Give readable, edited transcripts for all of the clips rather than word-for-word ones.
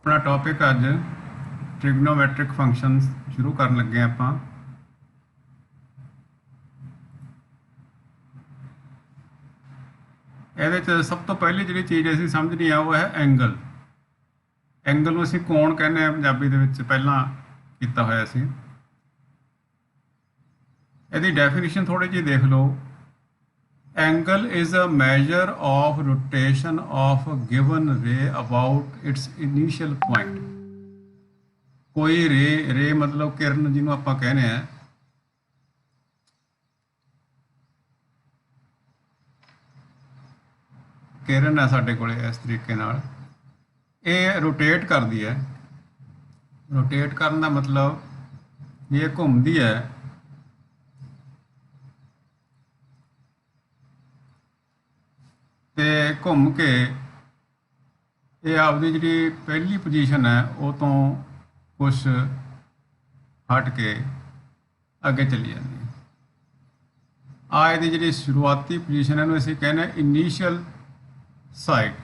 अपना टॉपिक अज ट्रिग्नोमैट्रिक फंक्शनस शुरू करन लगे आपां। ਇਹਦੇ 'ਚ ਸਭ ਤੋਂ ਪਹਿਲੀ ਜਿਹੜੀ ਚੀਜ਼ ਅਸੀਂ ਸਮਝਣੀ ਆ ਉਹ ਹੈ ਐਂਗਲ। ਐਂਗਲ ਨੂੰ ਅਸੀਂ ਕੋਣ ਕਹਿੰਦੇ ਆ ਪੰਜਾਬੀ ਦੇ ਵਿੱਚ, ਪਹਿਲਾਂ ਕੀਤਾ ਹੋਇਆ ਸੀ। ਇਹਦੀ ਡੈਫੀਨੇਸ਼ਨ ਥੋੜੀ ਜਿਹੀ ਦੇਖ ਲਓ। Angle is a measure of rotation of given ray about its initial point. ਕੋਈ ਰੇ ਮਤਲਬ ਕਿਰਨ ਜਿਹਨੂੰ ਆਪਾਂ ਕਹਿੰਦੇ ਆ, किरण है साढ़े को इस तरीके ये रोटेट करती है। रोटेट करने का मतलब ये घूमती है तो घूम के ये आपकी जी पहली पोजीशन है वो तो कुछ हट के अगे चली जाती है। आ ये जी शुरुआती पोजीशन है असीं कहने इनीशियल साइड।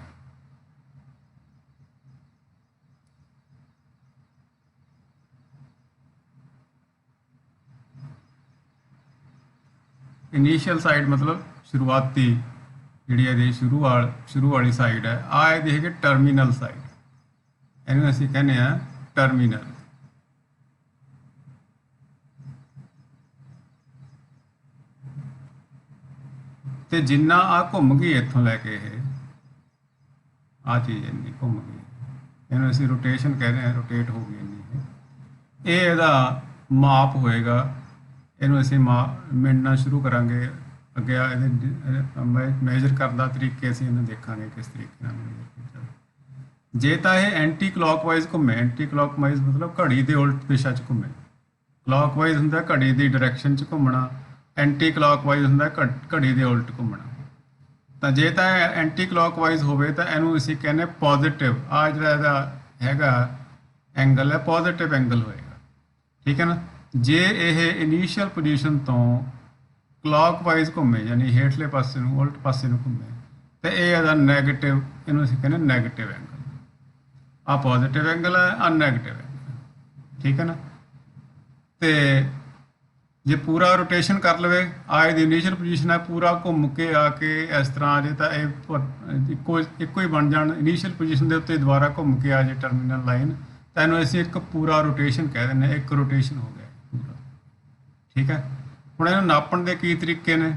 इनीशियल साइड मतलब शुरुआती जी शुरू वाली साइड है। आ है टर्मीनल साइड, इन्हूं असीं कहने आ टर्मीनल। ते जिन्ना आ घूम गई इत्थों लैके आ चीज़ इन्नी घूम गई, इन्हूं असीं रोटेशन कह रहे हैं, रोटेट हो गई इन्नी। ये इहदा माप होएगा, इन्हूं असीं मिणना शुरू करांगे अगे। मेजर करने का तरीके असीं इन्हूं देखांगे किस तरीके नाल मेजर कीता। जे तां ये एंटी क्लॉकवाइज घूमे, एंटी क्लॉकवाइज मतलब घड़ी के उल्ट दिशा च घूमे। क्लॉकवाइज हुंदा घड़ी की डायरैक्शन च घूमना, एंटी क्लॉकवाइज हुंदा घड़ी के उल्ट घूमना। तो जे तो एंटी क्लॉकवाइज होवे तो इनू असीं कहने पॉजिटिव। आ जिहड़ा हैगा एंगल है पॉजिटिव एंगल होएगा, ठीक है ना। जे यह इनीशियल पोजीशन तो क्लॉकवाइज घूमे यानी हेठले पासे नूं उल्ट पासे नूं घूमे तो यह नैगेटिव, इनू असीं कहने नैगेटिव एंगल। आ पॉजिटिव एंगल है, आ नैगेटिव एंगल, ठीक है ना। तो जे पूरा रोटेशन कर लवे, आए दी इनीशियल पोजीशन है, पूरा घूम के आके इस तरह आ जाए तो इको ही बन जाए। इनीशियल पोजीशन के उत्ते दोबारा घूम के आ जाए टर्मीनल लाइन, तो इन्हूं असीं एक पूरा रोटेशन कह दें, एक रोटेशन हो गया पूरा, ठीक है। हुण इहनूं नापण दे की तरीके ने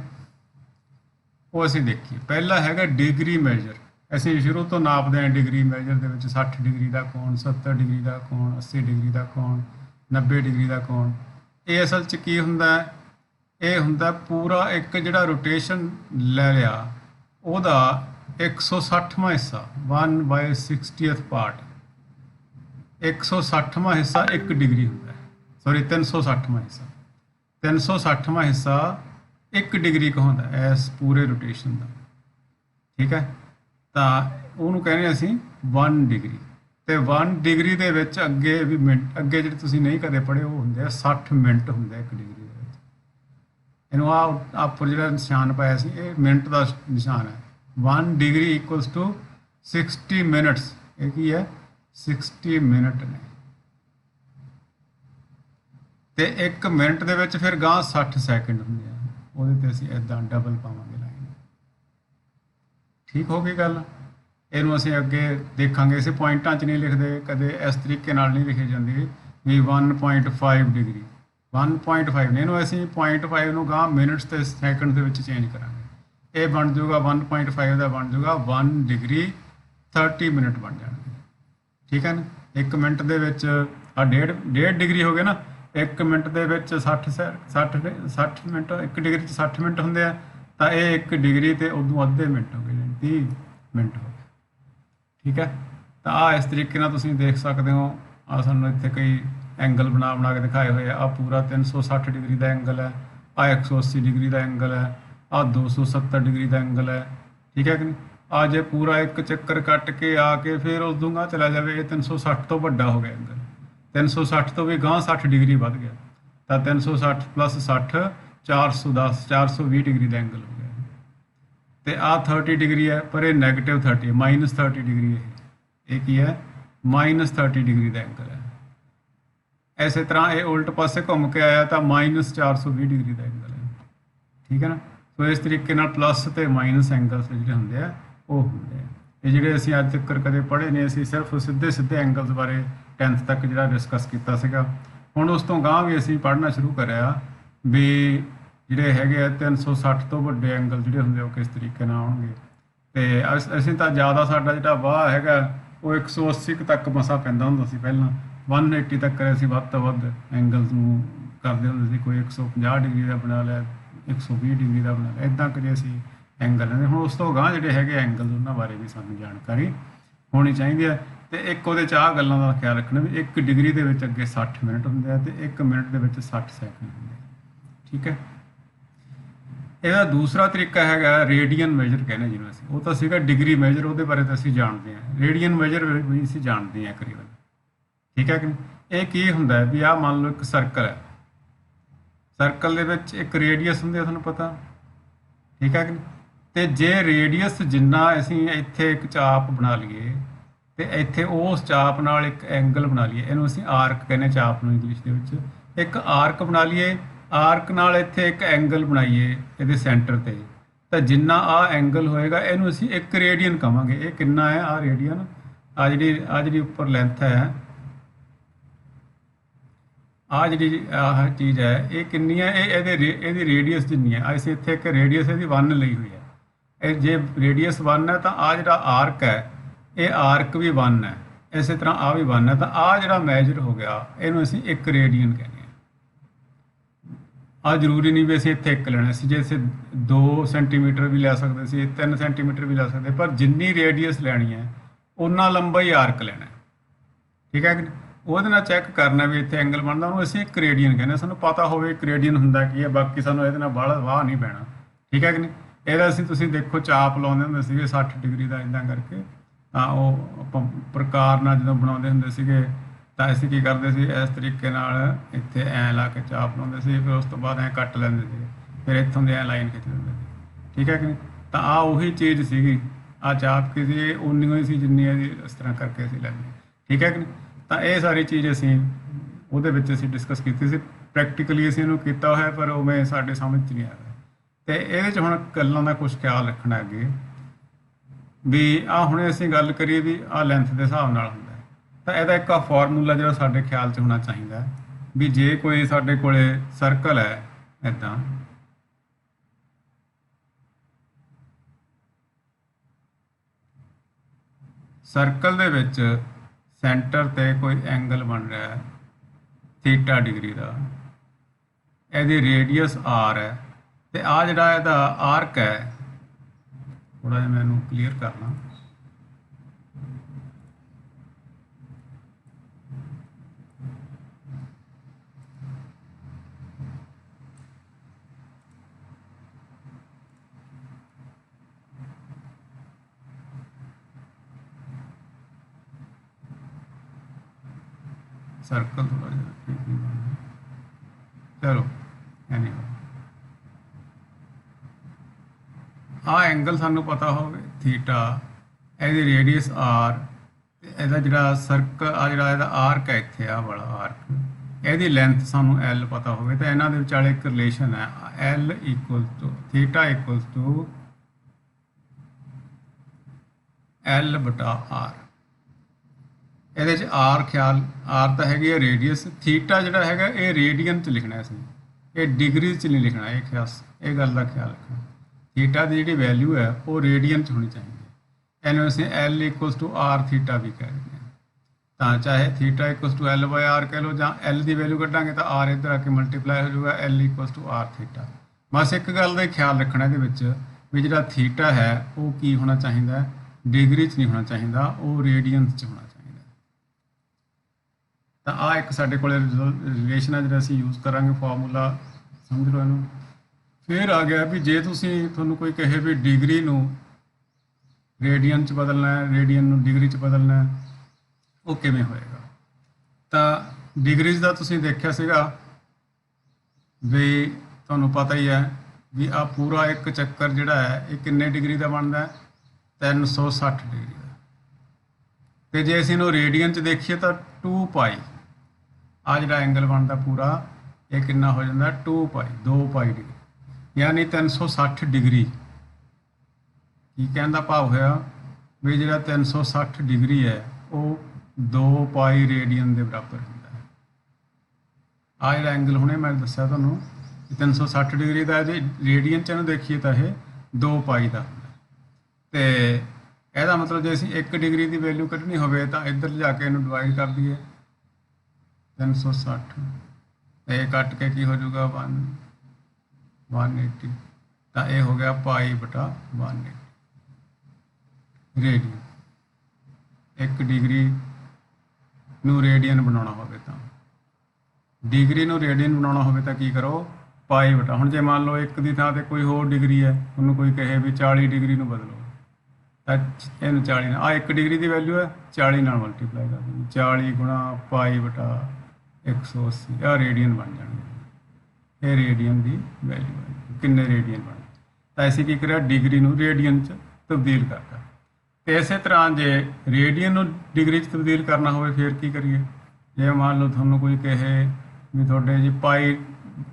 वो असीं देखीए। पहला हैगा डिग्री मेजर। असीं शुरू तो नापदे हैं डिग्री मेजर दे विच 60 डिग्री का कोण, 70 डिग्री का कोण, 80 डिग्री का कोण, 90 डिग्री का कोण। ये असल च की हुंदा है, ये हुंदा पूरा एक जिहड़ा रोटेशन ले लिया उहदा 160वां हिस्सा 1/60th पार्ट, 160वां हिस्सा 1 डिग्री हुंदा है। सॉरी 360वां हिस्सा, 360वां हिस्सा 1 डिग्री कहूँदा है इस पूरे रोटेशन का, ठीक है। तो उहनूं कहने असीं 1 डिग्री। तो 1 डिग्री के विच अगे भी मिनट अगे जो तुसीं नहीं कदे पढ़े वो होंगे 60 मिनट होंगे 1 डिग्री के। इनू आपर जो निशान पाया सी ये मिनट का निशान है। 1 डिग्री इक्वल्स टू 60 मिनट्स। ये की है 60 मिनट ने। तो 1 मिनट के विच फिर गां 60 सैकेंड होंगे, वो असीं इदां डबल पावांगे लाइन। ठीक हो गई गल। इनू असीं अगे देखांगे। इस पॉइंटां च नहीं लिखते, कदे इस तरीके नाल नहीं लिखी जाती भी 1.5 डिग्री 1.5 ने। इनू असीं 0.5 नूं गां मिनट्स ते सैकेंड दे विच चेंज करांगे। ये बन जाऊगा 1.5 का बन जाऊगा 1 डिग्री 30 मिनट बन जाएंगे, ठीक है ना। 1 मिनट दे विच आ डेढ़ डिग्री हो गया ना। 1 मिनट दे विच 60 मिनट, 1 डिग्री 60 मिनट होंदे आ, तो ये 1 डिग्री ते उदों अद्धे मिनट हो गए, 30 मिनट हो गए, ठीक है। तो आ इस तरीके नाल तुसीं देख सकते हो। आ सानूं इत्थे कई एंगल बना के दिखाए हुए आ। पूरा 360 डिग्री का एंगल है, आ 180 डिग्री का एंगल है, आ 270 डिग्री का एंगल है, ठीक है कि नहीं। आ जे पूरा एक चक्कर कट के आके फिर उस दूंगा चला जाए, ये 360 तो वड्डा हो गया एंगल। 360 तो भी गां 60 डिग्री बढ़ गया, तो 360 + 60 410 420 डिग्री का एंगल हो गया। तो आ 30 डिग्री है, पर यह -30 है, -30 डिग्री है। ये की है -30 डिग्री का एंगल है। इस तरह ये उल्ट पासे घूम के आया तो -420 डिग्री का एंगल है। ठीक है ना। सो इस तरीके नाल प्लस ते माइनस एंगल्स जिहड़े हुंदे आ वो हुंदे आ। ये जिहड़े असीं अज तक कदे पढ़े ने, असीं सिर्फ सीधे सीधे एंगल्स बारे 10th तक जिहड़ा डिस्कस कीता सीगा। हुण उस तो गांह भी असीं पढ़ना शुरू करिआ भी जिहड़े हैगे 360 तो वड्डे एंगल जिहड़े हुंदे ਉਹ किस तरीके नाल आउणगे। ਤੇ ਅਸੀਂ ਤਾਂ ਜ਼ਿਆਦਾ ਸਾਡਾ ਜਿਹੜਾ ਵਾਹ ਹੈਗਾ ਉਹ 180 ਕੁ ਤੱਕ ਮਸਾ ਪੈਂਦਾ ਹੁੰਦਾ ਸੀ ਪਹਿਲਾਂ। 180 ਤੱਕ ਅਸੀਂ ਵੱਧ ਤੋਂ ਵੱਧ ਐਂਗਲਸ ਨੂੰ ਕਰਦੇ ਹੁੰਦੇ ਸੀ। ਕੋਈ 150 ਡਿਗਰੀ ਦਾ ਬਣਾ ਲਿਆ, 120 ਡਿਗਰੀ ਦਾ ਬਣਾ ਲਿਆ, ਇੱਦਾਂ ਕਰੇ ਅਸੀਂ ਐਂਗਲ ਲੈਂਦੇ। ਹੁਣ ਉਸ ਤੋਂ ਅਗਾਂਹ ਜਿਹੜੇ ਹੈਗੇ ਐਂਗਲਸ ਉਹਨਾਂ ਬਾਰੇ ਵੀ ਸਾਨੂੰ ਜਾਣਕਾਰੀ ਹੋਣੀ ਚਾਹੀਦੀ ਹੈ। ਅਤੇ ਇੱਕ ਉਹਦੇ 'ਚ ਆਹ ਗੱਲਾਂ ਦਾ ਖਿਆਲ ਰੱਖਣਾ ਵੀ 1 ਡਿਗਰੀ ਦੇ ਵਿੱਚ ਅੱਗੇ 60 ਮਿੰਟ ਹੁੰਦੇ ਆ ਅਤੇ 1 ਮਿੰਟ ਦੇ ਵਿੱਚ 60 ਸੈਕਿੰਡ ਹੁੰਦੇ ਆ। ਠੀਕ ਹੈ। ਇਹਦਾ ਦੂਸਰਾ ਤਰੀਕਾ ਹੈਗਾ ਰੇਡੀਅਨ ਮੇਜਰ ਕਹਿੰਦੇ ਜਿਹਨੂੰ ਅਸੀਂ। ਉਹ ਤਾਂ ਸੀਗਾ ਡਿਗਰੀ ਮੇਜਰ, ਉਹਦੇ ਬਾਰੇ ਤਾਂ ਅਸੀਂ ਜਾਣਦੇ ਹਾਂ। ਰੇਡੀਅਨ ਮੇਜਰ ਵੀ ਅਸੀਂ ਜਾਣਦੇ ਹਾਂ ਕਰੀਬਨ। ਠੀਕ ਹੈ ਕਿ ਨਹੀਂ। ਇਹ ਕੀ ਹੁੰਦਾ ਹੈ ਵੀ ਆਹ ਮੰਨ ਲਓ ਇੱਕ ਸਰਕਲ ਹੈ, ਸਰਕਲ ਦੇ ਵਿੱਚ ਇੱਕ ਰੇਡੀਅਸ ਹੁੰਦੀ ਹੈ, ਤੁਹਾਨੂੰ ਪਤਾ। ਠੀਕ ਹੈ ਕਿ ਨਹੀਂ। ਅਤੇ ਜੇ ਰੇਡੀਅਸ ਜਿੰਨਾ ਅਸੀਂ ਇੱਥੇ ਇੱਕ ਚਾਪ ਬਣਾ ਲਈਏ ਅਤੇ ਇੱਥੇ ਉਸ ਚਾਪ ਨਾਲ ਇੱਕ ਐਂਗਲ ਬਣਾ ਲਈਏ, ਇਹਨੂੰ ਅਸੀਂ ਆਰਕ ਕਹਿੰਦੇ ਚਾਪ ਨੂੰ ਇੰਗਲਿਸ਼ ਦੇ ਵਿੱਚ। ਇੱਕ ਆਰਕ ਬਣਾ ਲਈਏ, ਆਰਕ ਨਾਲ ਇੱਥੇ ਇੱਕ ਐਂਗਲ ਬਣਾਈਏ ਇਹਦੇ ਸੈਂਟਰ ਤੇ, ਤਾਂ ਜਿੰਨਾ ਆਹ ਐਂਗਲ ਹੋਏਗਾ ਇਹਨੂੰ ਅਸੀਂ 1 ਰੇਡੀਅਨ ਕਹਾਂਗੇ। ਇਹ ਕਿੰਨਾ ਹੈ ਆਹ ਰੇਡੀਅਨ? ਆਹ ਜਿਹੜੀ ਉੱਪਰ ਲੈਂਥ ਹੈ, ਆਹ ਜਿਹੜੀ ਆਹ ਚੀਜ਼ ਹੈ ਇਹ ਕਿੰਨੀ ਹੈ? ਇਹਦੀ ਰੇਡੀਅਸ ਜਿੰਨੀ ਹੈ। ਅਸੀਂ ਇੱਥੇ ਇੱਕ ਰੇਡੀਅਸ ਇਹਦੀ 1 ਲਈ ਹੋਈ ਹੈ। ਇਹ ਜੇ ਰੇਡੀਅਸ 1 ਹੈ ਤਾਂ ਆਹ ਜਿਹੜਾ ਆਰਕ ਹੈ ਇਹ ਆਰਕ ਵੀ 1 ਹੈ। ਇਸੇ ਤਰ੍ਹਾਂ ਆਹ ਵੀ 1 ਹੈ। ਤਾਂ ਆਹ ਜਿਹੜਾ ਮੈਜਰ ਹੋ ਗਿਆ ਇਹਨੂੰ ਅਸੀਂ 1 ਰੇਡੀਅਨ ਕਹਿੰਦੇ ਹਾਂ। ਆਹ ਜ਼ਰੂਰੀ ਨਹੀਂ ਵੀ ਅਸੀਂ ਇੱਥੇ 1 ਲੈਣਾ ਸੀ, ਜੇ ਅਸੀਂ 2 ਸੈਂਟੀਮੀਟਰ ਵੀ ਲੈ ਸਕਦੇ ਸੀ, 3 ਸੈਂਟੀਮੀਟਰ ਵੀ ਲੈ ਸਕਦੇ, ਪਰ ਜਿੰਨੀ ਰੇਡੀਅਸ ਲੈਣੀ ਹੈ ਓਨਾ ਲੰਬਾ ਹੀ ਆਰਕ ਲੈਣਾ। ਠੀਕ ਹੈ ਕਿ ਉਹਦੇ ਨਾਲ ਚੈੱਕ ਕਰਨਾ ਵੀ ਇੱਥੇ ਐਂਗਲ ਬਣਦਾ, ਉਹਨੂੰ ਅਸੀਂ 1 ਰੇਡੀਅਨ ਕਹਿੰਦੇ। ਸਾਨੂੰ ਪਤਾ ਹੋਵੇ 1 ਰੇਡੀਅਨ ਹੁੰਦਾ ਕੀ ਹੈ, ਬਾਕੀ ਸਾਨੂੰ ਇਹਦੇ ਨਾਲ ਬਾਹਲਾ ਵਾਹ ਨਹੀਂ ਪੈਣਾ। ਠੀਕ ਹੈ ਕਿ ਨਹੀਂ। ਇਹਦਾ ਤੁਸੀਂ ਦੇਖੋ ਚਾਪ ਲਾਉਂਦੇ ਹੁੰਦੇ ਸੀਗੇ 60 ਡਿਗਰੀ ਦਾ ਇੱਦਾਂ ਕਰਕੇ, ਤਾਂ ਉਹ ਆਪਾਂ ਪ੍ਰਕਾਰ ਨਾਲ ਜਦੋਂ ਬਣਾਉਂਦੇ ਹੁੰਦੇ ਸੀਗੇ ਤਾਂ ਅਸੀਂ ਕੀ ਕਰਦੇ ਸੀ, ਇਸ ਤਰੀਕੇ ਨਾਲ ਇੱਥੇ ਐਂ ਲਾ ਕੇ ਚਾਪ ਲਾਉਂਦੇ ਸੀ, ਫਿਰ ਉਸ ਤੋਂ ਬਾਅਦ ਐਂ ਕੱਟ ਲੈਂਦੇ ਸੀ, ਫਿਰ ਇੱਥੋਂ ਦੇ ਐਂ ਲਾਈਨ ਖਿੱਚ ਦਿੰਦੇ ਸੀ। ਠੀਕ ਹੈ ਕਿ ਨਹੀਂ। ਤਾਂ ਆਹ ਉਹੀ ਚੀਜ਼ ਸੀਗੀ, ਆਹ ਚਾਪ ਕਿਸੇ ਉਨੀ ਹੋਈ ਸੀ ਜਿੰਨੀ ਇਹਦੀ ਇਸ ਤਰ੍ਹਾਂ ਕਰਕੇ ਅਸੀਂ ਲੈਂਦੇ। ਠੀਕ ਹੈ ਕਿ ਨਹੀਂ। ਤਾਂ ਇਹ ਸਾਰੀ ਚੀਜ਼ ਅਸੀਂ ਉਹਦੇ ਵਿੱਚ ਅਸੀਂ ਡਿਸਕਸ ਕੀਤੀ ਸੀ, ਪ੍ਰੈਕਟੀਕਲੀ ਅਸੀਂ ਇਹਨੂੰ ਕੀਤਾ ਹੋਇਆ, ਪਰ ਉਵੇਂ ਸਾਡੇ ਸਮਝ 'ਚ ਨਹੀਂ ਆ ਰਿਹਾ। ਅਤੇ ਇਹਦੇ 'ਚ ਹੁਣ ਗੱਲਾਂ ਦਾ ਕੁਛ ਖਿਆਲ ਰੱਖਣਾ ਅੱਗੇ ਵੀ ਆਹ ਹੁਣੇ ਅਸੀਂ ਗੱਲ ਕਰੀਏ ਵੀ ਆਹ ਲੈਂਥ ਦੇ ਹਿਸਾਬ ਨਾਲ ਹੁੰਦਾ, ਤਾਂ ਇਹਦਾ ਇੱਕ ਫਾਰਮੂਲਾ ਜਿਹੜਾ ਸਾਡੇ ਖਿਆਲ 'ਚ ਹੋਣਾ ਚਾਹੀਦਾ ਵੀ ਜੇ ਕੋਈ ਸਾਡੇ ਕੋਲੇ ਸਰਕਲ ਹੈ ਇੱਦਾਂ, ਸਰਕਲ ਦੇ ਵਿੱਚ ਸੈਂਟਰ 'ਤੇ ਕੋਈ ਐਂਗਲ ਬਣ ਰਿਹਾ ਹੈ ਥੀਟਾ ਡਿਗਰੀ ਦਾ, ਇਹਦੀ ਰੇਡੀਅਸ ਆਰ ਹੈ, ਅਤੇ ਆਹ ਜਿਹੜਾ ਇਹਦਾ ਆਰਕ ਹੈ, ਥੋੜ੍ਹਾ ਜਿਹਾ ਮੈਂ ਇਹਨੂੰ ਕਲੀਅਰ ਕਰ ਲਾਂ। सर्कल थोड़ा चलो एनी आ एंगल सानू पता हो थीटा, ਇਹਦੀ रेडियस आर, ਇਹਦਾ ਜਿਹੜਾ ਸਰਕਲ ਆ ਜਿਹੜਾ ਇਹਦਾ ਆਰਕ ਹੈ ਇੱਥੇ ਆ ਵਾਲਾ ਆਰਕ, ਇਹਦੀ ਲੈਂਥ ਸਾਨੂੰ L ਪਤਾ ਹੋਵੇ ਤਾਂ ਇਹਨਾਂ ਦੇ ਵਿਚਾਲੇ ਇੱਕ ਰਿਲੇਸ਼ਨ ਹੈ L = ਥੀਟਾ = L/R। ਇਹਦੇ 'ਚ ਆਰ ਤਾਂ ਹੈਗੀ ਹੈ ਰੇਡੀਅਸ, ਥੀਟਾ ਜਿਹੜਾ ਹੈਗਾ ਇਹ ਰੇਡੀਅਨ 'ਚ ਲਿਖਣਾ ਅਸੀਂ, ਇਹ ਡਿਗਰੀ 'ਚ ਨਹੀਂ ਲਿਖਣਾ। ਇਹ ਗੱਲ ਦਾ ਖਿਆਲ ਰੱਖਣਾ, ਥੀਟਾ ਦੀ ਜਿਹੜੀ ਵੈਲਿਊ ਹੈ ਉਹ ਰੇਡੀਅਨ 'ਚ ਹੋਣੀ ਚਾਹੀਦੀ ਹੈ। ਇਹਨੂੰ ਅਸੀਂ L = R ਥੀਟਾ ਵੀ ਕਹਿ ਦਿੰਦੇ ਹਾਂ। ਤਾਂ ਚਾਹੇ ਥੀਟਾ = L/R ਕਹਿ ਲਓ, ਜਾਂ L ਦੀ ਵੈਲਿਊ ਕੱਢਾਂਗੇ ਤਾਂ R ਇੱਧਰ ਆ ਕੇ ਮਲਟੀਪਲਾਈ ਹੋ ਜਾਊਗਾ, L = R ਥੀਟਾ। ਬਸ ਇੱਕ ਗੱਲ ਦਾ ਖਿਆਲ ਰੱਖਣਾ ਇਹਦੇ ਵਿੱਚ ਵੀ ਜਿਹੜਾ ਥੀਟਾ ਹੈ ਉਹ ਕੀ ਹੋਣਾ ਚਾਹੀਦਾ, ਡਿਗਰੀ 'ਚ ਨਹੀਂ ਹੋਣਾ ਚਾਹੀਦਾ, ਉਹ ਰੇਡੀਅਨਸ 'ਚ ਹੋਣਾ ਚਾਹੀਦਾ। ਤਾਂ ਆਹ ਇੱਕ ਸਾਡੇ ਕੋਲ ਰਿਲੇਸ਼ਨ ਹੈ ਜਿਹੜਾ ਅਸੀਂ ਯੂਜ਼ ਕਰਾਂਗੇ, ਫਾਰਮੂਲਾ ਸਮਝ ਲਓ ਇਹਨੂੰ। ਫਿਰ ਆ ਗਿਆ ਵੀ ਜੇ ਤੁਹਾਨੂੰ ਕੋਈ ਕਹੇ ਵੀ ਡਿਗਰੀ ਨੂੰ ਰੇਡੀਅਨ 'ਚ ਬਦਲਣਾ ਹੈ, ਰੇਡੀਅਨ ਨੂੰ ਡਿਗਰੀ 'ਚ ਬਦਲਣਾ ਹੈ, ਉਹ ਕਿਵੇਂ ਹੋਏਗਾ। ਤਾਂ ਡਿਗਰੀਜ਼ ਦਾ ਤੁਸੀਂ ਦੇਖਿਆ ਸੀਗਾ ਵੀ ਤੁਹਾਨੂੰ ਪਤਾ ਹੀ ਹੈ ਵੀ ਆਹ ਪੂਰਾ ਇੱਕ ਚੱਕਰ ਜਿਹੜਾ ਹੈ ਇਹ ਕਿੰਨੇ ਡਿਗਰੀ ਦਾ ਬਣਦਾ ਹੈ, 360 ਡਿਗਰੀ ਦਾ। ਤੇ ਜੇ ਅਸੀਂ ਇਹਨੂੰ ਰੇਡੀਅਨ 'ਚ ਦੇਖੀਏ ਤਾਂ 2 ਪਾਈ ਆ ਜਿਹੜਾ ਐਂਗਲ ਬਣਦਾ ਪੂਰਾ ਇਹ ਕਿੰਨਾ ਹੋ ਜਾਂਦਾ 2 ਪਾਈ 2 ਪਾਈ ਡਿਗਰੀ ਯਾਨੀ 360 ਡਿਗਰੀ। ਕੀ ਕਹਿਣ ਦਾ ਭਾਵ ਹੋਇਆ ਵੀ ਜਿਹੜਾ 360 ਡਿਗਰੀ ਹੈ ਉਹ 2 ਪਾਈ ਰੇਡੀਅਨ ਦੇ ਬਰਾਬਰ ਹੁੰਦਾ ਹੈ। ਆ ਜਿਹੜਾ ਐਂਗਲ ਹੁਣੇ ਮੈਂ ਦੱਸਿਆ ਤੁਹਾਨੂੰ 360 ਡਿਗਰੀ ਦਾ ਜੇ ਰੇਡੀਅਨ 'ਚ ਇਹਨੂੰ ਦੇਖੀਏ ਤਾਂ ਇਹ 2 ਪਾਈ ਦਾ ਹੁੰਦਾ। ਤੇ ਇਹਦਾ ਮਤਲਬ ਜੇ ਅਸੀਂ 1 ਡਿਗਰੀ ਦੀ ਵੈਲਿਊ ਕੱਢਣੀ ਹੋਵੇ ਤਾਂ ਇੱਧਰ ਜਾ ਕੇ ਇਹਨੂੰ ਡਿਵਾਈਡ ਕਰ ਦਈਏ 360 ਇਹ ਕੱਟ ਕੇ ਕੀ ਹੋ ਜਾਊਗਾ 180 ਤਾਂ ਇਹ ਹੋ ਗਿਆ ਪਾਈ ਬਟਾ 180 ਰੇਡੀਅਨ। 1 ਡਿਗਰੀ ਨੂੰ ਰੇਡੀਅਨ ਬਣਾਉਣਾ ਹੋਵੇ ਤਾਂ ਡਿਗਰੀ ਨੂੰ ਰੇਡੀਅਨ ਬਣਾਉਣਾ ਹੋਵੇ ਤਾਂ ਕੀ ਕਰੋ ਪਾਈ ਬਟਾ। ਹੁਣ ਜੇ ਮੰਨ ਲਓ 1 ਦੀ ਥਾਂ ਤੇ ਕੋਈ ਹੋਰ ਡਿਗਰੀ ਹੈ ਉਹਨੂੰ ਕੋਈ ਕਹੇ ਵੀ 40 ਡਿਗਰੀ ਨੂੰ ਬਦਲੋ ਤਾਂ ਇਹਨੂੰ 40 ਨਾਲ ਆ 1 ਡਿਗਰੀ ਦੀ ਵੈਲਿਊ ਹੈ 40 ਨਾਲ ਮਲਟੀਪਲਾਈ ਕਰ ਦਿੰਦੇ 40 ਗੁਣਾ ਪਾਈ ਬਟਾ 180 ਆ ਰੇਡੀਅਨ ਬਣ ਜਾਣਗੇ। ਇਹ ਰੇਡੀਅਨ ਦੀ ਵੈਲਿਊ ਹੈ ਕਿੰਨੇ ਰੇਡੀਅਨ ਬਣ ਤਾਂ ਅਸੀਂ ਕੀ ਕਰਿਆ ਡਿਗਰੀ ਨੂੰ ਰੇਡੀਅਨ 'ਚ ਤਬਦੀਲ ਕਰਤਾ। ਤੇ ਇਸੇ ਤਰ੍ਹਾਂ ਜੇ ਰੇਡੀਅਨ ਨੂੰ ਡਿਗਰੀ 'ਚ ਤਬਦੀਲ ਕਰਨਾ ਹੋਵੇ ਫਿਰ ਕੀ ਕਰੀਏ ਜੇ ਮੰਨ ਲਓ ਤੁਹਾਨੂੰ ਕੋਈ ਕਹੇ ਵੀ ਤੁਹਾਡੇ ਜੀ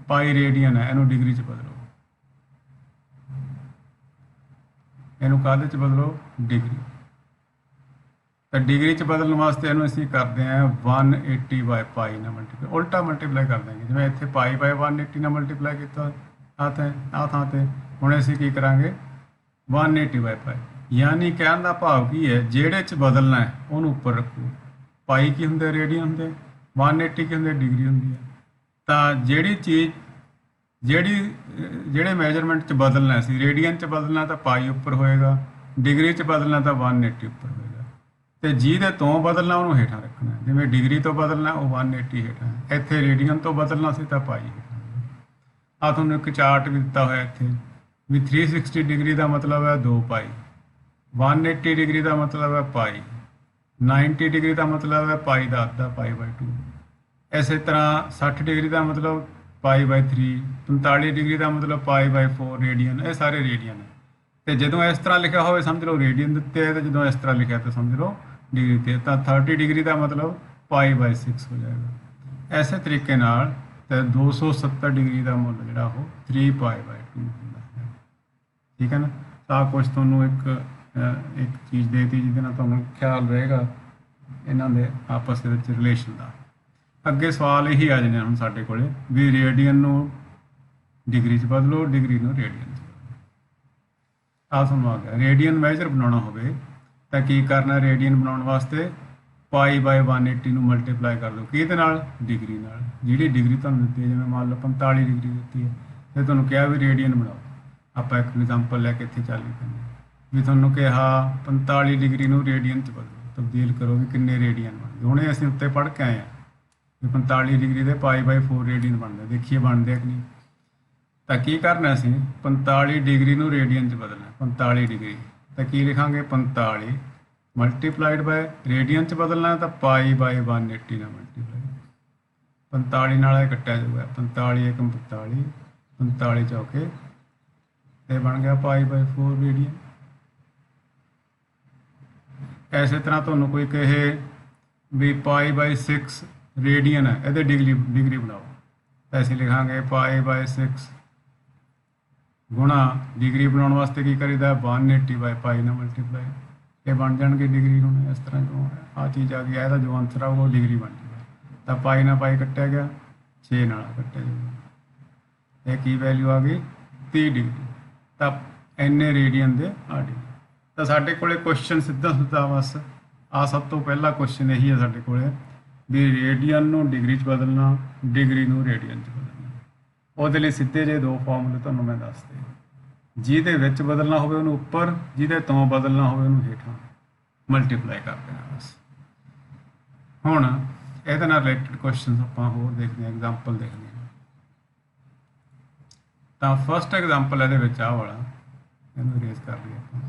ਪਾਈ ਰੇਡੀਅਨ ਹੈ ਇਹਨੂੰ ਡਿਗਰੀ 'ਚ ਬਦਲੋ ਇਹਨੂੰ ਕਾਹਦੇ 'ਚ ਬਦਲੋ ਡਿਗਰੀ। ਤਾਂ ਡਿਗਰੀ 'ਚ ਬਦਲਣ ਵਾਸਤੇ ਇਹਨੂੰ ਅਸੀਂ ਕਰਦੇ ਹਾਂ 180 ਬਾਈ ਪਾਈ ਨਾਲ ਮਲਟੀਪਲਾਈ ਉਲਟਾ ਮਲਟੀਪਲਾਈ ਕਰ ਦਾਂਗੇ ਜਿਵੇਂ ਇੱਥੇ ਪਾਈ ਬਾਈ 180 ਨਾਲ ਮਲਟੀਪਲਾਈ ਕੀਤਾ ਆ ਥਾਂ ਤੇ ਹੁਣ ਅਸੀਂ ਕੀ ਕਰਾਂਗੇ 180 ਬਾਈ ਪਾਈ ਯਾਨੀ ਕਹਿਣ ਦਾ ਭਾਵ ਕੀ ਹੈ ਜਿਹੜੇ 'ਚ ਬਦਲਣਾ ਹੈ ਉਹਨੂੰ ਉੱਪਰ ਰੱਖੋ। ਪਾਈ ਕੀ ਹੁੰਦੇ ਰੇਡੀਅਨ ਹੁੰਦੇ 180 ਕੀ ਹੁੰਦੇ ਡਿਗਰੀ ਹੁੰਦੀ ਹੈ। ਤਾਂ ਜਿਹੜੀ ਚੀਜ਼ ਜਿਹੜੇ ਮੈਜਰਮੈਂਟ 'ਚ ਬਦਲਣਾ ਸੀ ਰੇਡੀਅਨ 'ਚ ਬਦਲਣਾ ਤਾਂ ਪਾਈ ਉੱਪਰ ਹੋਏਗਾ ਡਿਗਰੀ 'ਚ ਬਦਲਣਾ ਤਾਂ 180 ਉੱਪਰ ਹੋਏਗਾ ਤੇ ਜਿਹਦੇ ਤੋਂ ਬਦਲਣਾ ਉਹਨੂੰ ਹੇਠਾਂ ਰੱਖਣਾ ਜਿਵੇਂ ਡਿਗਰੀ ਤੋਂ ਬਦਲਣਾ ਉਹ 180 ਹੇਠਾਂ ਇੱਥੇ ਰੇਡੀਅਨ ਤੋਂ ਬਦਲਣਾ ਸੀ ਤਾਂ ਪਾਈ ਹੇਠਾਂ। ਆ ਤੁਹਾਨੂੰ ਇੱਕ ਚਾਰਟ ਵੀ ਦਿੱਤਾ ਹੋਇਆ ਇੱਥੇ ਵੀ 360 ਡਿਗਰੀ ਦਾ ਮਤਲਬ ਹੈ 2 ਪਾਈ 180 ਡਿਗਰੀ ਦਾ ਮਤਲਬ ਹੈ ਪਾਈ 90 ਡਿਗਰੀ ਦਾ ਮਤਲਬ ਹੈ ਪਾਈ ਦਾ ਅੱਧਾ ਪਾਈ ਬਾਈ 2 ਇਸੇ ਤਰ੍ਹਾਂ 60 ਡਿਗਰੀ ਦਾ ਮਤਲਬ ਪਾਈ ਬਾਈ 3 45 ਡਿਗਰੀ ਦਾ ਮਤਲਬ ਪਾਈ ਬਾਈ 4 ਰੇਡੀਅਨ ਇਹ ਸਾਰੇ ਰੇਡੀਅਨ ਹੈ। ਤੇ ਜਦੋਂ ਇਸ ਤਰ੍ਹਾਂ ਲਿਖਿਆ ਹੋਵੇ ਸਮਝ ਲਓ ਰੇਡੀਅਨ ਦਿੱਤੇ ਹੈ ਤੇ ਜਦੋਂ ਇਸ ਤਰ੍ਹਾਂ ਲਿਖਿਆ ਤਾਂ ਸਮਝ ਲਓ ਡਿਗਰੀ ਤੇ ਤਾਂ 30 ਡਿਗਰੀ ਦਾ ਮਤਲਬ ਪਾਈ ਬਾਈ 6 ਹੋ ਜਾਏਗਾ। ਇਸੇ ਤਰੀਕੇ ਨਾਲ ਤੇ 270 ਡਿਗਰੀ ਦਾ ਮੁੱਲ ਜਿਹੜਾ ਉਹ 3 ਪਾਈ ਬਾਈ 2 ਹੁੰਦਾ ਹੈ। ਠੀਕ ਹੈ ਨਾ ਤਾਂ ਕੁਝ ਤੁਹਾਨੂੰ ਇੱਕ ਚੀਜ਼ ਦੇਤੀ ਜਿਹਦੇ ਨਾਲ ਤੁਹਾਨੂੰ ਖਿਆਲ ਰਹੇਗਾ ਇਹਨਾਂ ਦੇ ਆਪਸ ਦੇ ਵਿੱਚ ਰਿਲੇਸ਼ਨ ਦਾ। ਅੱਗੇ ਸਵਾਲ ਇਹੀ ਆ ਜਾਣੇ ਹੁਣ ਸਾਡੇ ਕੋਲੇ ਵੀ ਰੇਡੀਅਨ ਨੂੰ ਡਿਗਰੀ 'ਚ ਬਦਲੋ ਡਿਗਰੀ ਨੂੰ ਰੇਡੀਅਨ 'ਚ ਆ ਤੁਹਾਨੂੰ ਆ ਗਿਆ। ਰੇਡੀਅਨ ਮੈਜਰ ਬਣਾਉਣਾ ਹੋਵੇ ਤਾਂ ਕੀ ਕਰਨਾ ਰੇਡੀਅਨ ਬਣਾਉਣ ਵਾਸਤੇ ਪਾਈ ਬਾਈ 180 ਨੂੰ ਮਲਟੀਪਲਾਈ ਕਰ ਦਿਓ ਕਿਹਦੇ ਨਾਲ ਡਿਗਰੀ ਨਾਲ ਜਿਹੜੀ ਡਿਗਰੀ ਤੁਹਾਨੂੰ ਦਿੱਤੀ ਹੈ ਜਿਵੇਂ ਮੰਨ ਲਓ 45 ਡਿਗਰੀ ਦਿੱਤੀ ਹੈ ਤੇ ਤੁਹਾਨੂੰ ਕਿਹਾ ਵੀ ਰੇਡੀਅਨ ਬਣਾਓ। ਆਪਾਂ ਇੱਕ ਐਗਜ਼ਾਮਪਲ ਲੈ ਕੇ ਇੱਥੇ ਚੱਲ ਪੈਂਦੇ ਵੀ ਤੁਹਾਨੂੰ ਕਿਹਾ 45 ਡਿਗਰੀ ਨੂੰ ਰੇਡੀਅਨ 'ਚ ਬਦਲੋ ਤਬਦੀਲ ਕਰੋ ਵੀ ਕਿੰਨੇ ਰੇਡੀਅਨ ਬਣਦੇ ਹੁਣੇ ਅਸੀਂ ਉੱਤੇ ਪੜ੍ਹ ਕੇ ਆਏ ਹਾਂ ਵੀ 45 ਡਿਗਰੀ ਦੇ ਪਾਈ ਬਾਈ 4 ਰੇਡੀਅਨ ਬਣਦੇ ਦੇਖੀਏ ਬਣਦੇ ਕਿ ਨਹੀਂ। ਤਾਂ ਕੀ ਕਰਨਾ ਸੀ 45 ਡਿਗਰੀ ਨੂੰ ਰੇਡੀਅਨ 'ਚ ਬਦਲਣਾ 45 ਡਿਗਰੀ ਤਾਂ ਕੀ ਲਿਖਾਂਗੇ 45 ਮਲਟੀਪਲਾਈਡ ਬਾਈ ਰੇਡੀਅਨ 'ਚ ਬਦਲਣਾ ਤਾਂ ਪਾਈ ਬਾਈ 180 ਨਾਲ ਮਲਟੀਪਲਾਈ 45 ਨਾਲ ਇਹ ਕੱਟਿਆ ਜਾਊਗਾ 45 × 45 45 ਚੌਕੇ ਤੇ ਬਣ ਗਿਆ ਪਾਈ ਬਾਈ 4 ਰੇਡੀਅਨ। ਇਸੇ ਤਰ੍ਹਾਂ ਤੁਹਾਨੂੰ ਕੋਈ ਕਹੇ ਵੀ ਪਾਈ ਬਾਈ 6 ਰੇਡੀਅਨ ਹੈ ਇਹਦੇ ਡਿਗਰੀ ਬਣਾਓ ਤਾਂ ਅਸੀਂ ਲਿਖਾਂਗੇ ਪਾਈ ਬਾਈ 6 ਗੁਣਾ ਡਿਗਰੀ ਬਣਾਉਣ ਵਾਸਤੇ ਕੀ ਕਰੀਦਾ 180 ਬਾਈ ਪਾਈ ਨਾਲ ਮਲਟੀਪਲਾਈ ਇਹ ਬਣ ਜਾਣਗੇ ਡਿਗਰੀ। ਹੁਣ ਇਸ ਤਰ੍ਹਾਂ ਜੋ ਆ ਚੀਜ਼ ਆ ਗਈ ਇਹਦਾ ਜੋ ਆਨਸਰ ਆਊਗਾ ਉਹ ਡਿਗਰੀ ਬਣ ਜਾਊਗਾ ਤਾਂ ਪਾਈ ਨਾਲ ਪਾਈ ਕੱਟਿਆ ਗਿਆ 6 ਨਾਲ ਕੱਟਿਆ ਜਾਊਗਾ ਇਹ ਕੀ ਵੈਲਿਊ ਆ ਗਈ 30 ਡਿਗਰੀ ਤਾਂ ਇੰਨੇ ਰੇਡੀਅਨ ਦੇ ਆ ਡਿਗਰੀ। ਤਾਂ ਸਾਡੇ ਕੋਲੇ ਕੁਐਸਚਨ ਸਿੱਧਾ ਬਸ ਆ ਸਭ ਤੋਂ ਪਹਿਲਾ ਕੁਐਸਚਨ ਇਹੀ ਹੈ ਸਾਡੇ ਕੋਲੇ ਵੀ ਰੇਡੀਅਨ ਨੂੰ ਡਿਗਰੀ 'ਚ ਬਦਲਣਾ ਡਿਗਰੀ ਨੂੰ ਰੇਡੀਅਨ 'ਚ ਬਦਲਣਾ। ਉਹਦੇ ਲਈ ਸਿੱਧੇ ਜਿਹੇ 2 ਫਾਰਮੂਲੇ ਤੁਹਾਨੂੰ ਮੈਂ ਦੱਸਦੇ ਜਿਹਦੇ ਵਿੱਚ ਬਦਲਣਾ ਹੋਵੇ ਉਹਨੂੰ ਉੱਪਰ ਜਿਹਦੇ ਤੋਂ ਬਦਲਣਾ ਹੋਵੇ ਉਹਨੂੰ ਹੇਠਾਂ ਮਲਟੀਪਲਾਈ ਕਰ ਦੇਣਾ ਬਸ। ਹੁਣ ਇਹਦੇ ਨਾਲ ਰਿਲੇਟਡ ਕੁਐਸਚਨਸ ਆਪਾਂ ਹੋਰ ਦੇਖਦੇ ਹਾਂ ਐਗਜ਼ਾਮਪਲ ਦੇਖਦੇ ਹਾਂ। ਤਾਂ ਫਸਟ ਐਗਜ਼ਾਮਪਲ ਇਹਦੇ ਵਿੱਚ ਆਹ ਵਾਲਾ ਇਹਨੂੰ ਇਰੇਜ਼ ਕਰ ਲਈਏ ਆਪਾਂ।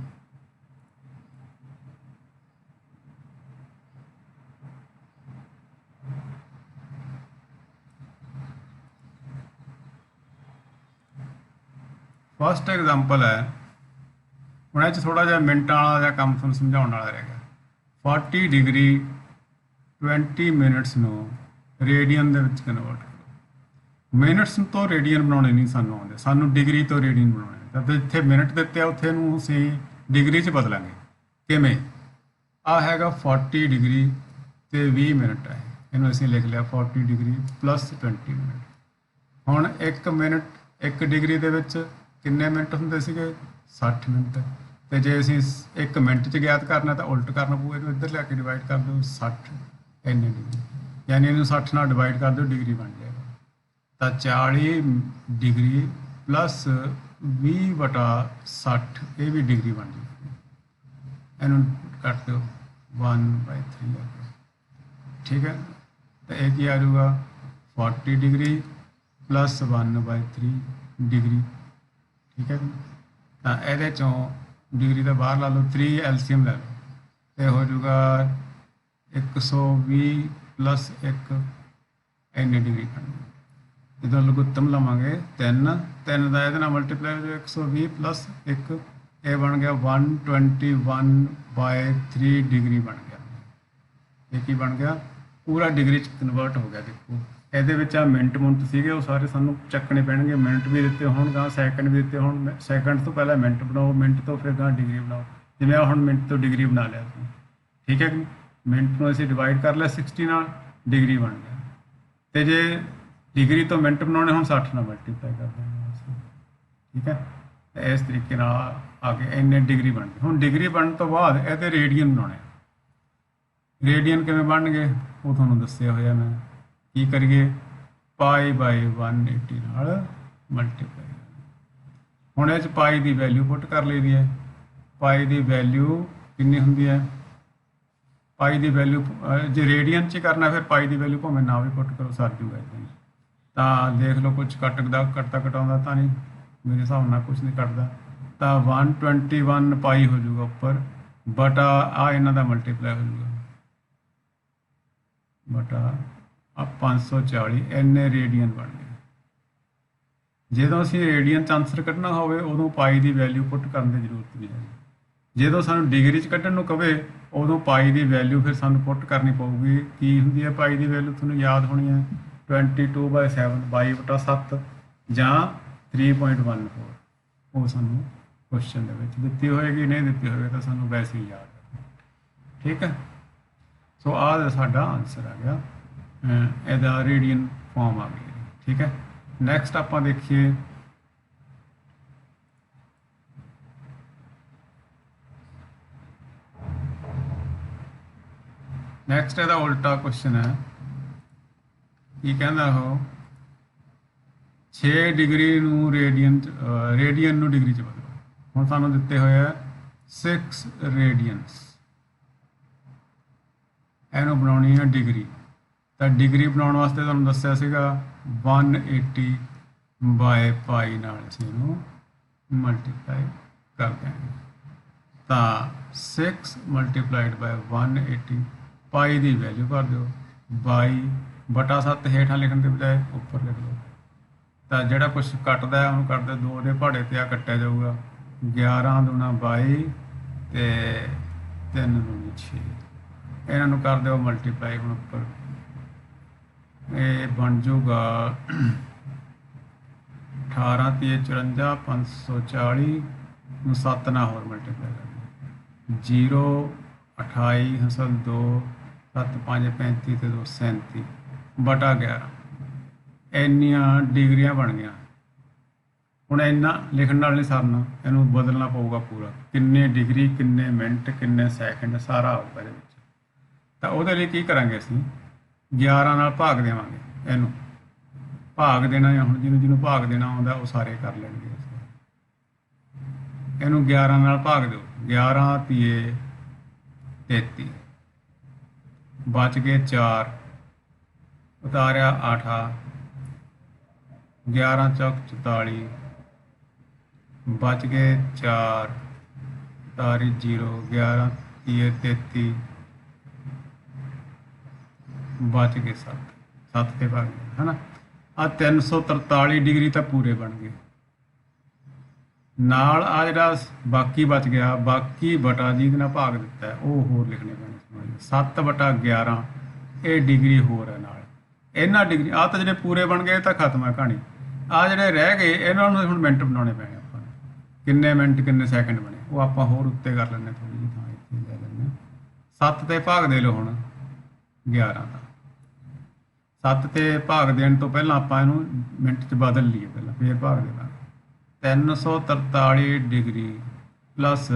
ਫਸਟ ਐਗਜ਼ਾਮਪਲ ਹੈ ਹੁਣ ਇਹ 'ਚ ਥੋੜ੍ਹਾ ਜਿਹਾ ਮਿੰਟਾਂ ਵਾਲਾ ਜਿਹਾ ਕੰਮ ਤੁਹਾਨੂੰ ਸਮਝਾਉਣ ਵਾਲਾ ਰਹਿ ਗਿਆ। 40 ਡਿਗਰੀ 20 ਮਿੰਟਸ ਨੂੰ ਰੇਡੀਅਨ ਦੇ ਵਿੱਚ ਕਨਵਰਟ ਕਰੋ। ਮਿੰਟਸ ਤੋਂ ਰੇਡੀਅਨ ਬਣਾਉਣੇ ਨਹੀਂ ਸਾਨੂੰ ਆਉਂਦੇ, ਸਾਨੂੰ ਡਿਗਰੀ ਤੋਂ ਰੇਡੀਅਨ ਬਣਾਉਣੇ। ਤਾਂ ਇੱਥੇ ਮਿੰਟ ਦਿੱਤੇ ਆ, ਉੱਥੇ ਨੂੰ ਅਸੀਂ ਡਿਗਰੀ 'ਚ ਬਦਲਾਂਗੇ। ਕਿਵੇਂ? ਆ ਹੈਗਾ 40 ਡਿਗਰੀ ਤੇ 20 ਮਿੰਟ ਹੈ, ਇਹਨੂੰ ਅਸੀਂ ਲਿਖ ਲਿਆ 40 ਡਿਗਰੀ ਪਲੱਸ 20 ਮਿੰਟ। ਹੁਣ 1 ਮਿੰਟ 1 ਡਿਗਰੀ ਦੇ ਵਿੱਚ ਕਿੰਨੇ ਮਿੰਟ ਹੁੰਦੇ ਸੀਗੇ? 60 ਮਿੰਟ। ਤੇ ਜੇ ਅਸੀਂ 1 ਮਿੰਟ 'ਚ ਗਿਆਤ ਕਰਨਾ ਤਾਂ ਉਲਟ ਕਰਨਾ ਪਊ, ਇਹਨੂੰ ਇੱਧਰ ਲਿਆ ਕੇ ਡਿਵਾਈਡ ਕਰ ਦਿਓ 60 ਇੰਨੇ ਡਿਗਰੀ, ਯਾਨੀ ਇਹਨੂੰ 60 ਨਾਲ ਡਿਵਾਈਡ ਕਰ ਦਿਓ, ਡਿਗਰੀ ਬਣ ਜਾਏਗਾ। ਤਾਂ 40 ਡਿਗਰੀ ਪਲੱਸ 20/60 ਇਹ ਵੀ ਡਿਗਰੀ ਬਣ ਜਾਏਗੀ। ਇਹਨੂੰ ਕੱਟ ਦਿਓ 1/3 ਆ ਗਿਆ, ਠੀਕ ਹੈ। ਤਾਂ ਇਹ ਕੀ ਆ ਜਾਊਗਾ 40 ਡਿਗਰੀ ਪਲੱਸ 1/3 ਡਿਗਰੀ, ਠੀਕ ਹੈ। ਤਾਂ ਇਹਦੇ ਚੋਂ ਡਿਗਰੀ ਦਾ ਬਾਹਰ ਲਾ ਲਓ, 3 ਐਲਸੀਐਮ ਲੈ ਲਓ, ਤੇ ਹੋ ਜਾਊਗਾ 120 ਪਲੱਸ 1 ਇੰਨੀ ਡਿਗਰੀ ਬਣਨੀ। ਜਦੋਂ ਲਘੁੱਤਮ ਲਵਾਂਗੇ 3 ਦਾ ਇਹਦੇ ਨਾਲ ਮਲਟੀਪਲਾਈ ਹੋ ਜਾਊ 120 ਪਲੱਸ 1, ਇਹ ਬਣ ਗਿਆ 121/3 ਡਿਗਰੀ ਬਣ ਗਿਆ। ਇਹ ਕੀ ਬਣ ਗਿਆ? ਪੂਰਾ ਡਿਗਰੀ 'ਚ ਕਨਵਰਟ ਹੋ ਗਿਆ। ਦੇਖੋ ਇਹਦੇ ਵਿੱਚ ਆ ਮਿੰਟ ਸੀਗੇ, ਉਹ ਸਾਰੇ ਸਾਨੂੰ ਚੱਕਣੇ ਪੈਣਗੇ। ਮਿੰਟ ਵੀ ਦਿੱਤੇ ਹੋਣ, ਗਾਂ ਸੈਕਿੰਡ ਵੀ ਦਿੱਤੇ ਹੋਣ। ਸੈਕਿੰਡ ਤੋਂ ਪਹਿਲਾਂ ਮਿੰਟ ਬਣਾਓ, ਮਿੰਟ ਤੋਂ ਫਿਰ ਗਾਂ ਡਿਗਰੀ ਬਣਾਓ। ਜਿਵੇਂ ਹੁਣ ਮਿੰਟ ਤੋਂ ਡਿਗਰੀ ਬਣਾ ਲਿਆ ਤੁਸੀਂ, ਠੀਕ ਹੈ ਕਿ ਮਿੰਟ ਨੂੰ ਅਸੀਂ ਡਿਵਾਈਡ ਕਰ ਲਿਆ 60 ਨਾਲ, ਡਿਗਰੀ ਬਣ ਗਿਆ। ਤੇ ਜੇ ਡਿਗਰੀ ਤੋਂ ਮਿੰਟ ਬਣਾਉਣੇ ਹੁਣ 60 ਨਾਲ ਮਲਟੀਪਲਾਈ ਕਰ ਦੇਣਾ ਅਸੀਂ, ਠੀਕ ਹੈ। ਤੇ ਇਸ ਤਰੀਕੇ ਨਾਲ ਆ ਕੇ ਇੰਨੇ ਡਿਗਰੀ ਬਣ ਗਈ। ਹੁਣ ਡਿਗਰੀ ਬਣਨ ਤੋਂ ਬਾਅਦ ਇਹਦੇ ਰੇਡੀਅਨ ਬਣਾਉਣੇ। ਰੇਡੀਅਨ ਕਿਵੇਂ ਬਣਨਗੇ ਉਹ ਤੁਹਾਨੂੰ ਦੱਸਿਆ ਹੋਇਆ ਮੈਂ। ਕੀ ਕਰੀਏ? π/180 ਨਾਲ ਮਲਟੀਪਲਾਈ। ਹੁਣ ਇਹ 'ਚ ਪਾਈ ਦੀ ਵੈਲਿਊ ਪੁੱਟ ਕਰ ਲਈ ਦੀ ਹੈ। ਪਾਈ ਦੀ ਵੈਲਿਊ ਕਿੰਨੀ ਹੁੰਦੀ ਹੈ? ਪਾਈ ਦੀ ਵੈਲਿਊ ਜੇ ਰੇਡੀਅਨ 'ਚ ਕਰਨਾ ਫਿਰ ਪਾਈ ਦੀ ਵੈਲਿਊ ਭਾਵੇਂ ਨਾ ਵੀ ਪੁੱਟ ਕਰੋ, ਸਰ ਜੂਗਾ ਇੱਦਾਂ ਹੀ। ਤਾਂ ਦੇਖ ਲਓ ਕੁਝ ਕੱਟਦਾ ਘਟਾਉਂਦਾ ਤਾਂ ਨਹੀਂ, ਮੇਰੇ ਹਿਸਾਬ ਨਾਲ ਕੁਝ ਨਹੀਂ ਕੱਟਦਾ। ਤਾਂ 121 ਪਾਈ ਹੋ ਜਾਊਗਾ ਉੱਪਰ, ਬਟਾ ਆ ਇਹਨਾਂ ਦਾ ਮਲਟੀਪਲਾਈ ਹੋ ਜਾਊਗਾ, ਬਟਾ ਆ 540 ਇੰਨੇ ਰੇਡੀਅਨ ਬਣ ਗਏ। ਜਦੋਂ ਅਸੀਂ ਰੇਡੀਅਨ 'ਚ ਆਨਸਰ ਕੱਢਣਾ ਹੋਵੇ ਉਦੋਂ ਪਾਈ ਦੀ ਵੈਲਿਊ ਪੁੱਟ ਕਰਨ ਦੀ ਜ਼ਰੂਰਤ ਨਹੀਂ ਹੈ। ਜਦੋਂ ਸਾਨੂੰ ਡਿਗਰੀ 'ਚ ਕੱਢਣ ਨੂੰ ਕਵੇ ਉਦੋਂ ਪਾਈ ਦੀ ਵੈਲਿਊ ਫਿਰ ਸਾਨੂੰ ਪੁੱਟ ਕਰਨੀ ਪਊਗੀ। ਕੀ ਹੁੰਦੀ ਹੈ ਪਾਈ ਦੀ ਵੈਲਿਊ? ਤੁਹਾਨੂੰ ਯਾਦ ਹੋਣੀ ਹੈ 22/7 22/7 ਜਾਂ 3.14। ਉਹ ਸਾਨੂੰ ਕੁਐਸਚਨ ਦੇ ਵਿੱਚ ਦਿੱਤੀ ਹੋਏਗੀ, ਨਹੀਂ ਦਿੱਤੀ ਹੋਵੇਗੀ ਤਾਂ ਸਾਨੂੰ ਵੈਸੇ ਹੀ ਯਾਦ ਹੈ, ਠੀਕ ਹੈ। ਸੋ ਆਹ ਸਾਡਾ ਆਨਸਰ ਆ ਗਿਆ, ਇਹਦਾ ਰੇਡੀਅਨ ਫਾਰਮ ਆ ਗਈ, ਠੀਕ ਹੈ। ਨੈਕਸਟ ਆਪਾਂ ਦੇਖੀਏ ਨੈਕਸਟ ਇਹਦਾ ਉਲਟਾ ਕੁਐਸਚਨ ਹੈ। ਕੀ ਕਹਿੰਦਾ ਉਹ 6 ਡਿਗਰੀ ਨੂੰ ਰੇਡੀਅਨ ਨੂੰ ਡਿਗਰੀ 'ਚ ਬਦਲੋ। ਹੁਣ ਸਾਨੂੰ ਦਿੱਤੇ ਹੋਏ ਆ 6 ਰੇਡੀਅਨਸ, ਇਹਨੂੰ ਬਣਾਉਣੀ ਹੈ ਡਿਗਰੀ। ਤਾਂ ਡਿਗਰੀ ਬਣਾਉਣ ਵਾਸਤੇ ਤੁਹਾਨੂੰ ਦੱਸਿਆ ਸੀਗਾ 180/π ਨਾਲ ਅਸੀਂ ਇਹਨੂੰ ਮਲਟੀਪਲਾਈ ਕਰ ਦਿਆਂਗੇ। ਤਾਂ 6 × 180 ਪਾਈ ਦੀ ਵੈਲਿਊ ਕਰ ਦਿਓ 22/7 ਹੇਠਾਂ ਲਿਖਣ ਦੇ ਬਜਾਏ ਉੱਪਰ ਲਿਖ ਲਓ। ਤਾਂ ਜਿਹੜਾ ਕੁਝ ਕੱਟਦਾ ਉਹਨੂੰ ਕਰਦੇ 2 ਦੇ ਪਹਾੜੇ ਤੇ ਆ ਕੱਟਿਆ ਜਾਊਗਾ। 11 ਦੂਣਾ 22 ਤੇ 3 ਦੂਣੀ 6, ਇਹਨਾਂ ਨੂੰ ਕਰ ਦਿਓ ਮਲਟੀਪਲਾਈ। ਹੁਣ ਉੱਪਰ ਇਹ ਬਣ ਜਾਊਗਾ 18 × 54 540 ਨੂੰ 7 ਨਾਲ ਹੋਰ ਮਲਟੀਪਲਾਈ ਕਰ ਦਿਓ। 0 28 ਹਸਲ 2 7 5 35 ਤੇ 2 37 ਬਟਾ 11 ਇੰਨੀਆਂ ਡਿਗਰੀਆਂ ਬਣ ਗਈਆਂ। ਹੁਣ ਇੰਨਾ ਲਿਖਣ ਨਾਲ ਨਹੀਂ ਸਰਨਾ, ਇਹਨੂੰ ਬਦਲਣਾ ਪਊਗਾ ਪੂਰਾ। ਕਿੰਨੇ ਡਿਗਰੀ, ਕਿੰਨੇ ਮਿੰਟ, ਕਿੰਨੇ ਸੈਕਿੰਡ, ਸਾਰਾ ਆਊਗਾ ਇਹਦੇ ਵਿੱਚ। ਤਾਂ ਉਹਦੇ ਲਈ ਕੀ ਕਰਾਂਗੇ ਅਸੀਂ 11 ਨਾਲ ਭਾਗ ਦੇਵਾਂਗੇ। ਇਹਨੂੰ ਭਾਗ ਦੇਣਾ ਜਾਂ ਹੁਣ ਜਿਹਨੂੰ ਭਾਗ ਦੇਣਾ ਆਉਂਦਾ ਉਹ ਸਾਰੇ ਕਰ ਲੈਣਗੇ। ਇਹਨੂੰ 11 ਨਾਲ ਭਾਗ ਦਿਓ। 11 ਤੀਏ 33 ਬਚ ਗਏ 4, ਉਤਾਰਿਆ 8 11 ਚੌਕ 44 ਬਚ ਗਏ 4 ਉਤਾਰੀ 0 11 ਤੀਏ 33 ਬਚ ਗਏ 7 ਤੇ ਭਾਗ ਹੈ ਨਾ। ਆ 343 ਡਿਗਰੀ ਤਾਂ ਪੂਰੇ ਬਣ ਗਏ। ਨਾਲ ਆ ਜਿਹੜਾ ਬਾਕੀ ਬਚ ਗਿਆ, ਬਾਕੀ ਬਟਾ ਜਿਹਦੇ ਨਾਲ ਭਾਗ ਦਿੱਤਾ ਹੈ, ਉਹ ਹੋਰ ਲਿਖਣੇ ਪੈਣੇ ਸਮਝ 7/11 ਇਹ ਡਿਗਰੀ ਹੋਰ ਹੈ ਨਾਲ ਇਹਨਾਂ ਡਿਗਰੀ। ਆਹ ਤਾਂ ਜਿਹੜੇ ਪੂਰੇ ਬਣ ਗਏ ਇਹ ਤਾਂ ਖਤਮ ਹੈ ਕਹਾਣੀ। ਆ ਜਿਹੜੇ ਰਹਿ ਗਏ ਇਹਨਾਂ ਨੂੰ ਹੁਣ ਮਿੰਟ ਬਣਾਉਣੇ ਪੈਣੇ ਆਪਾਂ ਨੂੰ, ਕਿੰਨੇ ਮਿੰਟ ਕਿੰਨੇ ਸੈਕਿੰਡ ਬਣੇ ਉਹ ਆਪਾਂ ਹੋਰ ਉੱਤੇ ਕਰ ਲੈਂਦੇ ਥੋੜ੍ਹੀ ਜਿਹੀ ਥਾਂ ਇੱਥੇ ਲੈ ਲੈਂਦੇ ਹਾਂ। 7 ਤੇ ਭਾਗ ਦੇ ਲਓ ਹੁਣ 11 ਦਾ। 7 ਤੇ ਭਾਗ ਦੇਣ ਤੋਂ ਪਹਿਲਾਂ ਆਪਾਂ ਇਹਨੂੰ ਮਿੰਟ 'ਚ ਬਦਲ ਲਈਏ ਪਹਿਲਾਂ, ਫੇਰ ਭਾਗ ਦੇ ਦਾਂਗੇ। 343 ਡਿਗਰੀ ਪਲੱਸ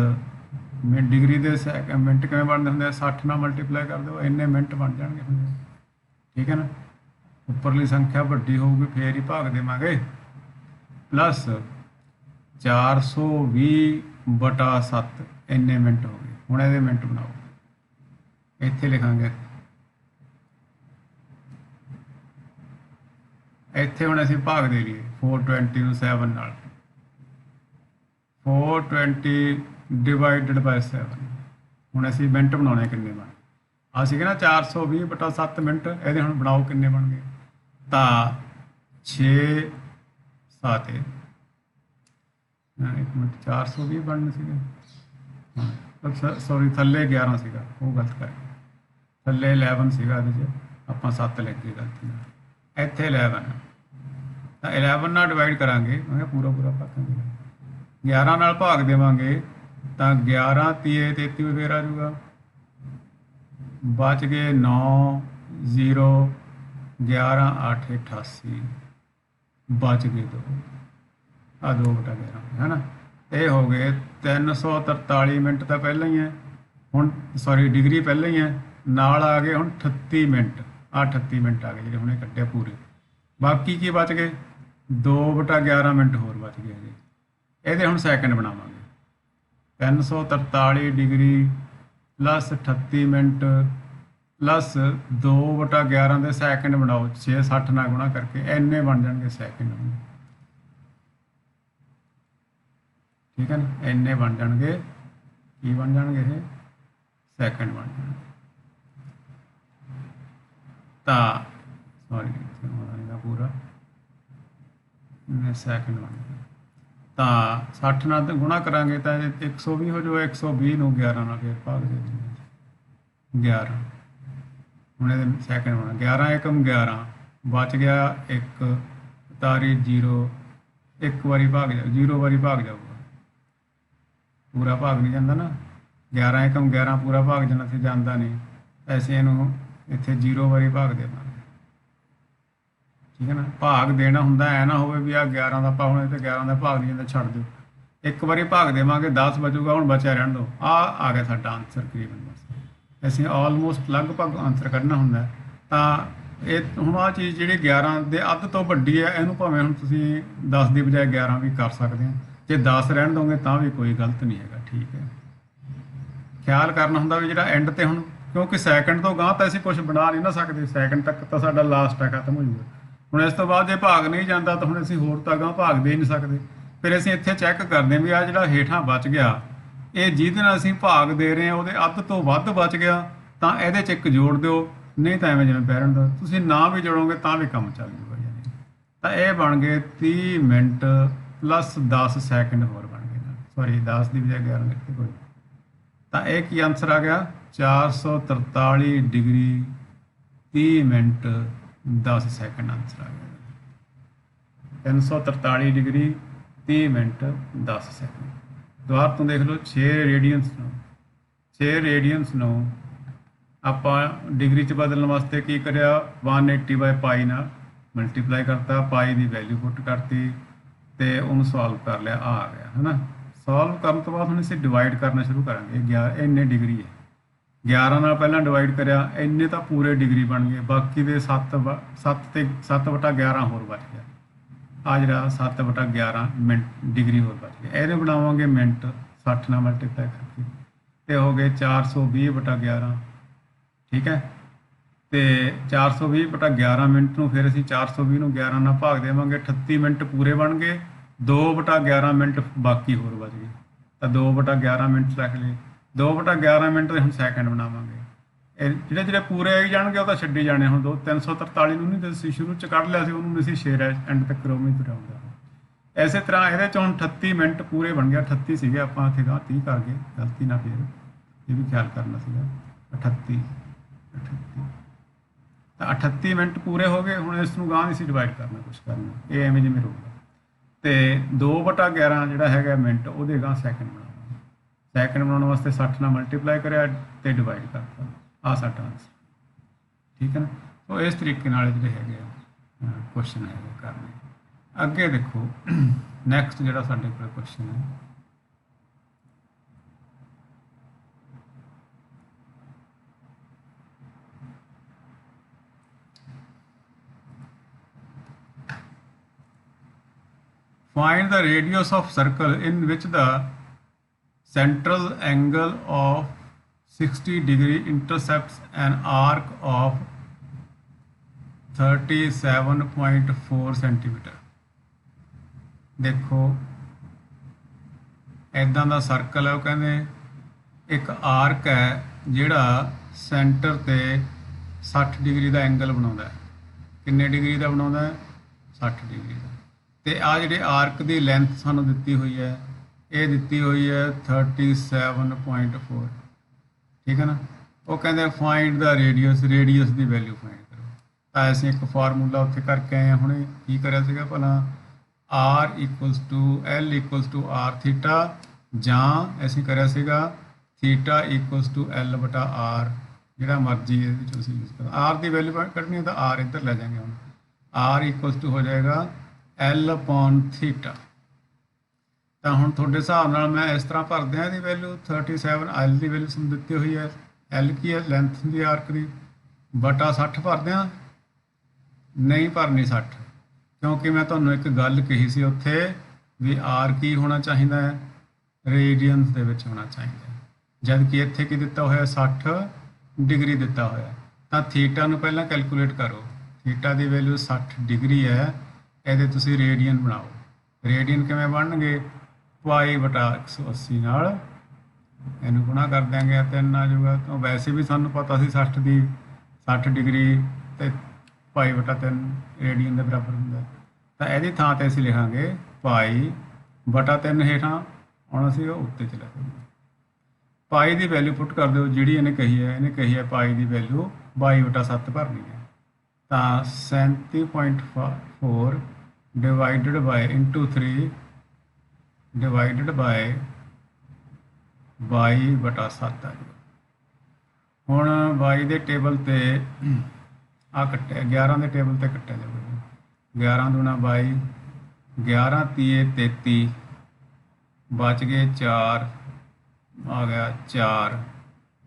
ਡਿਗਰੀ ਦੇ ਮਿੰਟ ਕਿਵੇਂ ਬਣਦੇ ਹੁੰਦੇ ਆ, 60 ਨਾਲ ਮਲਟੀਪਲਾਈ ਕਰ ਦਿਓ ਇੰਨੇ ਮਿੰਟ ਬਣ ਜਾਣਗੇ ਹੁੰਦੇ। ਠੀਕ ਹੈ ਨਾ, ਉੱਪਰਲੀ ਸੰਖਿਆ ਵੱਡੀ ਹੋਊਗੀ ਫੇਰ ਹੀ ਭਾਗ ਦੇਵਾਂਗੇ। ਪਲੱਸ 420/7 ਇੰਨੇ ਮਿੰਟ ਹੋ ਗਏ। ਹੁਣ ਇਹਦੇ ਮਿੰਟ ਬਣਾਓ, ਇੱਥੇ ਲਿਖਾਂਗੇ। ਇੱਥੇ ਹੁਣ ਅਸੀਂ ਭਾਗ ਦੇ ਲਈਏ 420 ਨੂੰ 7 ਨਾਲ। 420 ਡਿਵਾਈਡਡ ਬਾਈ 7। ਹੁਣ ਅਸੀਂ ਮਿੰਟ ਬਣਾਉਣੇ ਕਿੰਨੇ ਬਣ ਆ ਸੀਗੇ ਨਾ 420/7 ਮਿੰਟ। ਇਹਦੇ ਹੁਣ ਬਣਾਓ ਕਿੰਨੇ ਬਣ ਗਏ, ਤਾਂ 6 7 ਇੱਕ ਮਿੰਟ 420 ਬਣਨੇ ਸੀਗੇ, ਸੌਰੀ ਥੱਲੇ 11 ਸੀਗਾ, ਉਹ ਗਲਤ ਕਰ ਗਏ। ਥੱਲੇ 11 ਸੀਗਾ, ਇਹਦੇ 'ਚ ਆਪਾਂ 7 ਲਿਖ ਗਏ ਗਲਤੀ ਨਾਲ। ਇੱਥੇ 11 ਤਾਂ 11 ਨਾਲ ਡਿਵਾਈਡ ਕਰਾਂਗੇ, ਮੈਂ ਕਿਹਾ ਪੂਰਾ ਭਾਗਾਂਗੇ। 11 ਨਾਲ ਭਾਗ ਦੇਵਾਂਗੇ ਤਾਂ 11 ਤੀਏ 33 ਫੇਰ ਆ ਜਾਊਗਾ। ਬਚ ਗਏ 9 0 11 8 88 ਬਚ ਗਏ 2 ਆ 2/11 ਹੈ ਨਾ। ਇਹ ਹੋ ਗਏ 343 ਮਿੰਟ ਤਾਂ ਪਹਿਲਾਂ ਹੀ ਹੈ, ਹੁਣ ਸੌਰੀ ਡਿਗਰੀ ਪਹਿਲਾਂ ਹੀ ਹੈ, ਨਾਲ ਆ ਗਏ ਹੁਣ 38 ਮਿੰਟ। ਆ 38 ਮਿੰਟ ਆ ਗਏ ਜਿਹੜੇ ਹੁਣੇ ਕੱਢੇ ਪੂਰੇ। ਬਾਕੀ ਕੀ ਬਚ ਗਏ 2/11 ਮਿੰਟ ਹੋਰ ਬਚ ਗਏ ਜੀ। ਇਹਦੇ ਹੁਣ ਸੈਕਿੰਡ ਬਣਾਵਾਂਗੇ। 343 ਡਿਗਰੀ ਪਲੱਸ 38 ਮਿੰਟ ਪਲੱਸ 2/11 ਦੇ ਸੈਕਿੰਡ ਬਣਾਓ, 6 60 ਨਾਲ ਗੁਣਾ ਕਰਕੇ ਇੰਨੇ ਬਣ ਜਾਣਗੇ ਸੈਕਿੰਡ। ਠੀਕ ਹੈ ਨਾ, ਇੰਨੇ ਬਣ ਜਾਣਗੇ। ਕੀ ਬਣ ਜਾਣਗੇ ਇਹ ਸੈਕਿੰਡ ਬਣ ਜਾਣਗੇ। ਤਾਂ ਸੌਰੀ ਪੂਰਾ ਸੈਕਿੰਡ ਬਣ ਜਾਣਗੇ। ਤਾਂ 60 ਨਾਲ ਗੁਣਾ ਕਰਾਂਗੇ ਤਾਂ 120 ਹੋ ਜਾਊ। 120 ਨੂੰ 11 ਨਾਲ ਫਿਰ ਭਾਗ ਦੇ ਦਿੰਦੇ 11। ਹੁਣ ਇਹਦੇ ਸੈਕਿੰਡ ਹੋਣਾ 11 ਏਕਮ 11 ਬਚ ਗਿਆ 1 ਤਾਰੀ 0 ਇੱਕ ਵਾਰੀ ਭਾਗ ਜਾ 0 ਵਾਰੀ ਭਾਗ ਜਾਊਗਾ, ਪੂਰਾ ਭਾਗ ਨਹੀਂ ਜਾਂਦਾ ਨਾ। 11 ਏਕਮ 11 ਪੂਰਾ ਭਾਗ ਜਾਣਾ ਤੇ ਜਾਂਦਾ ਨਹੀਂ, ਐਸੇ ਇਹਨੂੰ ਇੱਥੇ 0 ਵਾਰੀ ਭਾਗ ਦੇਵਾਂਗੇ। ਠੀਕ ਹੈ ਨਾ, ਭਾਗ ਦੇਣਾ ਹੁੰਦਾ ਐ ਨਾ ਹੋਵੇ ਵੀ ਆ 11 ਦਾ ਭਾਗ ਹੋਣਾ ਤੇ 11 ਦਾ ਭਾਗ ਨਹੀਂ ਜਾਂਦਾ ਛੱਡ ਦਿਓ। ਇੱਕ ਵਾਰੀ ਭਾਗ ਦੇਵਾਂਗੇ 10 ਬਚੂਗਾ, ਹੁਣ ਬਚਿਆ ਰਹਿਣ ਦਿਓ। ਆ ਗਿਆ ਸਾਡਾ ਆਨਸਰ ਤਕਰੀਬਨ। ਬਸ ਅਸੀਂ ਆਲਮੋਸਟ ਲਗਭਗ ਆਨਸਰ ਕੱਢਣਾ ਹੁੰਦਾ। ਤਾਂ ਇਹ ਹੁਣ ਆ ਚੀਜ਼ ਜਿਹੜੀ 11 ਦੇ ਅੱਧ ਤੋਂ ਵੱਡੀ ਹੈ, ਇਹਨੂੰ ਭਾਵੇਂ ਹੁਣ ਤੁਸੀਂ 10 ਦੀ ਬਜਾਏ 11 ਵੀ ਕਰ ਸਕਦੇ ਹੋ। ਜੇ 10 ਰਹਿਣ ਦੋਗੇ ਤਾਂ ਵੀ ਕੋਈ ਗਲਤ ਨਹੀਂ ਹੈਗਾ। ਠੀਕ ਹੈ, ਖਿਆਲ ਕਰਨਾ ਹੁੰਦਾ ਵੀ ਜਿਹੜਾ ਐਂਡ ਤੇ ਹੁਣ, ਕਿਉਂਕਿ ਸੈਕਿੰਡ ਤੋਂ ਗਾਂਹ ਤਾਂ ਅਸੀਂ ਕੁਝ ਬਣਾ ਨਹੀਂ ਨਾ ਸਕਦੇ, ਸੈਕਿੰਡ ਤੱਕ ਤਾਂ ਸਾਡਾ ਲਾਸਟ ਹੈ, ਖਤਮ ਹੋ ਜੂਗਾ। ਹੁਣ ਇਸ ਤੋਂ ਬਾਅਦ ਜੇ ਭਾਗ ਨਹੀਂ ਜਾਂਦਾ ਤਾਂ ਹੁਣ ਅਸੀਂ ਹੋਰ ਤਾਂ ਗਾਂਹ ਭਾਗ ਦੇ ਨਹੀਂ ਸਕਦੇ। ਫਿਰ ਅਸੀਂ ਇੱਥੇ ਚੈੱਕ ਕਰਦੇ ਹਾਂ ਵੀ ਆ ਜਿਹੜਾ ਹੇਠਾਂ ਬਚ ਗਿਆ, ਇਹ ਜਿਹਦੇ ਨਾਲ ਅਸੀਂ ਭਾਗ ਦੇ ਰਹੇ ਹਾਂ ਉਹਦੇ ਅੱਧ ਤੋਂ ਵੱਧ ਬਚ ਗਿਆ ਤਾਂ ਇਹਦੇ 'ਚ ਇੱਕ ਜੋੜ ਦਿਓ, ਨਹੀਂ ਤਾਂ ਐਵੇਂ ਜਿਵੇਂ ਪੈਰਣ ਦਾ ਤੁਸੀਂ ਨਾ ਵੀ ਜੋੜੋਗੇ ਤਾਂ ਵੀ ਕੰਮ ਚੱਲ ਜੂਗਾ। ਯਾਨੀ ਤਾਂ ਇਹ ਬਣ ਗਏ 30 ਮਿੰਟ ਪਲੱਸ 10 ਸੈਕਿੰਡ ਹੋਰ ਬਣ ਗਏ। ਸੌਰੀ 10 ਦੀ ਬਜਾਏ 11 ਲਿਖਤੇ ਕੋਈ। ਤਾਂ ਇਹ ਕੀ ਆਨਸਰ ਆ ਗਿਆ 443 ਡਿਗਰੀ 30 ਮਿੰਟ 10 ਸੈਕਿੰਡ ਆਨਸਰ ਆ ਗਿਆ। 343 ਡਿਗਰੀ 30 ਮਿੰਟ 10 ਸੈਕਿੰਡ। ਦੁਬਾਰਾ ਤੋਂ ਦੇਖ ਲਓ 6 ਰੇਡੀਅਨਸ ਨੂੰ ਆਪਾਂ ਡਿਗਰੀ 'ਚ ਬਦਲਣ ਵਾਸਤੇ ਕੀ ਕਰਿਆ 180/π ਨਾਲ ਮਲਟੀਪਲਾਈ ਕਰਤਾ, ਪਾਈ ਦੀ ਵੈਲਿਊ ਪੁੱਟ ਕਰਤੀ ਤੇ ਉਹਨੂੰ ਸੋਲਵ ਕਰ ਲਿਆ। ਆ ਗਿਆ ਹੈ ਨਾ। ਸੋਲਵ ਕਰਨ ਤੋਂ ਬਾਅਦ ਹੁਣ ਅਸੀਂ ਡਿਵਾਈਡ ਕਰਨਾ ਸ਼ੁਰੂ ਕਰਾਂਗੇ। 11 ਇੰਨੇ ਡਿਗਰੀ ਹੈ, 11 ਨਾਲ ਪਹਿਲਾਂ ਡਿਵਾਈਡ ਕਰਿਆ, ਇੰਨੇ ਤਾਂ ਪੂਰੇ ਡਿਗਰੀ ਬਣ ਗਏ। ਬਾਕੀ ਦੇ 7/11 ਹੋਰ ਬਚ ਗਿਆ। ਆ ਜਿਹੜਾ 7/11 ਮਿੰਟ ਡਿਗਰੀ ਹੋਰ ਬਚ ਗਿਆ। ਇਹਦੇ ਬਣਾਵਾਂਗੇ ਮਿੰਟ 60 ਨਾਲ ਮਲਟੀਪਲਾਈ ਕਰਕੇ ਤੇ ਹੋ ਗਏ 420/11। ਠੀਕ ਹੈ, ਤੇ 420/11 ਮਿੰਟ ਨੂੰ ਫਿਰ ਅਸੀਂ 420 ਨੂੰ 11 ਨਾਲ ਭਾਗ ਦੇਵਾਂਗੇ। 38 ਮਿੰਟ ਪੂਰੇ ਬਣ ਗਏ, 2/11 ਮਿੰਟ ਬਾਕੀ ਹੋਰ ਬਚ ਗਏ ਤਾਂ 2/11 ਮਿੰਟ ਰੱਖ ਲਏ। 2/11 ਮਿੰਟ ਦੇ ਹੁਣ ਸੈਕਿੰਡ ਬਣਾਵਾਂਗੇ। ਇਹ ਜਿਹੜੇ ਪੂਰੇ ਆਈ ਜਾਣਗੇ ਉਹ ਤਾਂ ਛੱਡੀ ਜਾਣੇ। ਹੁਣ 343 ਨੂੰ ਨਹੀਂ ਅਸੀਂ ਸ਼ੁਰੂ 'ਚ ਕੱਢ ਲਿਆ ਸੀ, ਉਹਨੂੰ ਅਸੀਂ ਸ਼ੇਰ ਐਂਡ ਤੱਕ ਰੋਮੀ ਤੁਰਿਆ ਹੁੰਦਾ। ਇਸੇ ਤਰ੍ਹਾਂ ਇਹਦੇ 'ਚ ਹੁਣ 38 ਮਿੰਟ ਪੂਰੇ ਬਣ ਗਿਆ। 38 ਸੀਗੇ, ਆਪਾਂ ਇੱਥੇ ਗਾਂ 30 ਕਰ ਗਏ, ਗਲਤੀ ਨਾ ਫਿਰ ਇਹ ਵੀ ਖਿਆਲ ਕਰਨਾ ਸੀਗਾ। 38 ਤਾਂ 38 ਮਿੰਟ ਪੂਰੇ ਹੋ ਗਏ। ਹੁਣ ਇਸ ਨੂੰ ਗਾਂ ਨਹੀਂ ਸੀ ਡਿਵਾਈਡ ਕਰਨਾ, ਕੁਛ ਕਰਨਾ, ਇਹ ਐਵੇਂ ਜਿਵੇਂ ਰਹੂਗਾ। ਤੇ 2/11 ਜਿਹੜਾ ਹੈਗਾ ਮਿੰਟ, ਉਹਦੇ ਗਾਂ ਸੈਕਿੰਡ ਬਣਾਉਣਾ। ਸੈਕਿੰਡ ਬਣਾਉਣ ਵਾਸਤੇ 60 ਨਾਲ ਮਲਟੀਪਲਾਈ ਕਰਿਆ ਤੇ ਡਿਵਾਈਡ ਕਰਤਾ, ਆ ਸਾਡਾ ਆਂਸਰ। ਠੀਕ ਹੈ ਨਾ। ਸੋ ਇਸ ਤਰੀਕੇ ਨਾਲ ਜਿਹੜੇ ਹੈਗੇ ਆ ਕੁਐਸਚਨ ਹੈਗੇ ਕਰਨੇ। ਅੱਗੇ ਦੇਖੋ ਨੈਕਸਟ ਜਿਹੜਾ ਸਾਡੇ ਕੋਲ ਕੁਐਸਚਨ ਹੈ, find the radius of circle in which the central angle of 60 degree intercepts an arc of 37.4 centimeter। ਦੇਖੋ ਇੱਦਾਂ ਦਾ ਸਰਕਲ ਹੈ, ਉਹ ਕਹਿੰਦੇ ਇੱਕ ਆਰਕ ਹੈ ਜਿਹੜਾ ਸੈਂਟਰ ਤੇ 60 ਡਿਗਰੀ ਦਾ ਐਂਗਲ ਬਣਾਉਂਦਾ ਹੈ। ਕਿੰਨੇ ਡਿਗਰੀ ਦਾ ਬਣਾਉਂਦਾ ਹੈ? 60 ਡਿਗਰੀ ਦਾ। ਤੇ ਆ ਜਿਹੜੇ ਆਰਕ ਦੀ ਲੈਂਥ ਸਾਨੂੰ ਦਿੱਤੀ ਹੋਈ ਹੈ, ਇਹ ਦਿੱਤੀ ਹੋਈ ਹੈ 37.4। ਠੀਕ ਹੈ ਨਾ। ਉਹ ਕਹਿੰਦੇ ਫਾਈਂਡ ਦਾ ਰੇਡੀਅਸ ਦੀ ਵੈਲਿਊ ਫਾਈਂਡ ਕਰੋ। ਤਾਂ ਅਸੀਂ ਇੱਕ ਫਾਰਮੂਲਾ ਉੱਥੇ ਕਰਕੇ ਆਏ ਹਾਂ ਹੁਣੇ। ਕੀ ਕਰਿਆ ਸੀਗਾ ਭਲਾ? R = L = r ਥੀਟਾ, ਜਾਂ ਅਸੀਂ ਕਰਿਆ ਸੀਗਾ ਥੀਟਾ = L/r, ਜਿਹੜਾ ਮਰਜ਼ੀ ਇਹਦੇ ਵਿੱਚ ਅਸੀਂ ਯੂਜ਼ ਕਰਾਂ। R ਦੀ ਵੈਲਿਊ ਕੱਢਣੀ ਹੈ ਤਾਂ R ਇੱਧਰ ਲੈ ਜਾਵਾਂਗੇ। ਹੁਣ R = ਹੋ ਜਾਏਗਾ L/θ। ਤਾਂ ਹੁਣ ਤੁਹਾਡੇ ਹਿਸਾਬ ਨਾਲ ਮੈਂ ਇਸ ਤਰ੍ਹਾਂ ਭਰ ਦਿਆਂ ਇਹਦੀ ਵੈਲਿਊ 37। L ਦੀ ਵੈਲਿਊ ਸਾਨੂੰ ਦਿੱਤੀ ਹੋਈ ਹੈ, L ਕੀ ਹੈ? ਲੈਂਥ ਹੁੰਦੀ ਆਰਕ ਦੀ, ਬਟਾ 60 ਭਰ ਦਿਆਂ। ਨਹੀਂ ਭਰਨੀ 60, ਕਿਉਂਕਿ ਮੈਂ ਤੁਹਾਨੂੰ ਇੱਕ ਗੱਲ ਕਹੀ ਸੀ ਉੱਥੇ ਵੀ ਆਰ ਕੀ ਹੋਣਾ ਚਾਹੀਦਾ ਹੈ? ਰੇਡੀਅਨਸ ਦੇ ਵਿੱਚ ਹੋਣਾ ਚਾਹੀਦਾ ਹੈ। ਜਦ ਕਿ ਇੱਥੇ ਕੀ ਦਿੱਤਾ ਹੋਇਆ? 60 ਡਿਗਰੀ ਦਿੱਤਾ ਹੋਇਆ। ਤਾਂ ਥੀਟਾ ਨੂੰ ਪਹਿਲਾਂ ਕੈਲਕੂਲੇਟ ਕਰੋ। ਥੀਟਾ ਦੀ ਵੈਲਿਊ 60 ਡਿਗਰੀ ਹੈ, ਇਹਦੇ ਤੁਸੀਂ ਰੇਡੀਅਨ ਬਣਾਓ। ਰੇਡੀਅਨ ਕਿਵੇਂ ਬਣਨਗੇ? π/180 ਨਾਲ ਇਹਨੂੰ ਗੁਣਾ ਕਰ ਦਿਆਂਗੇ, 3 ਆ ਜਾਊਗਾ। ਤਾਂ ਵੈਸੇ ਵੀ ਸਾਨੂੰ ਪਤਾ ਸੀ 60 ਡਿਗਰੀ ਤੇ π/3 ਰੇਡੀਅਨ ਦੇ ਬਰਾਬਰ ਹੁੰਦਾ। ਤਾਂ ਇਹਦੀ ਥਾਂ ਤੇ ਅਸੀਂ ਲਿਖਾਂਗੇ π/3 ਹੇਠਾਂ ਆਉਣਾ ਸੀਗਾ, ਉੱਤੇ ਚਲਾ ਜਾਊਗਾ। ਪਾਈ ਦੀ ਵੈਲਿਊ ਪੁੱਟ ਕਰ ਦਿਓ ਜਿਹੜੀ ਇਹਨੇ ਕਹੀ ਹੈ। ਇਹਨੇ ਕਹੀ ਹੈ ਪਾਈ ਦੀ ਵੈਲਿਊ 22/7 ਭਰਨੀ ਹੈ। ਤਾਂ 37.4 divided by into 3 divided by 22/7 ਆ ਜਾਊਗਾ। ਹੁਣ 22 ਦੇ ਟੇਬਲ ਤੇ ਆ ਕੱਟਿਆ, 11 ਦੇ ਟੇਬਲ ਤੇ ਕੱਟਿਆ ਜਾਊਗਾ। 11 ਦੂਣਾ 22, 11 ਤੀਏ 33, ਬਚ ਗਏ 4, ਆ ਗਿਆ 4।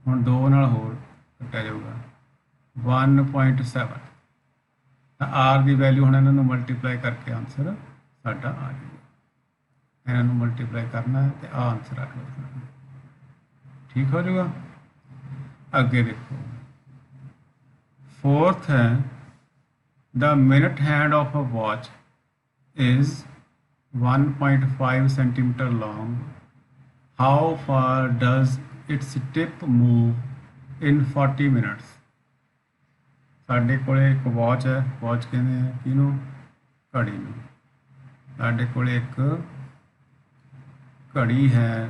ਹੁਣ 2 ਨਾਲ ਹੋਰ ਕੱਟਿਆ ਜਾਊਗਾ 1.7। ਤਾਂ ਆਰ ਦੀ ਵੈਲਿਊ ਹੁਣ ਇਹਨਾਂ ਨੂੰ ਮਲਟੀਪਲਾਈ ਕਰਕੇ ਆਨਸਰ ਸਾਡਾ ਆ ਜਾਊਗਾ। ਇਹਨਾਂ ਨੂੰ ਮਲਟੀਪਲਾਈ ਕਰਨਾ ਹੈ ਤੇ ਆ ਆਨਸਰ ਆ ਜਾਊਗਾ। ਠੀਕ ਹੋ ਜਾਊਗਾ। ਅੱਗੇ ਦੇਖੋ, फोर्थ है the minute hand of a watch is 1.5 centimeter long. How far does its tip move in 40 minutes? ਸਾਡੇ ਕੋਲੇ ਇੱਕ ਵਾਚ ਹੈ। ਵਾਚ ਕਹਿੰਦੇ ਆ ਕਿਹਨੂੰ? ਘੜੀ ਨੂੰ। ਸਾਡੇ ਕੋਲੇ ਇੱਕ ਘੜੀ ਹੈ।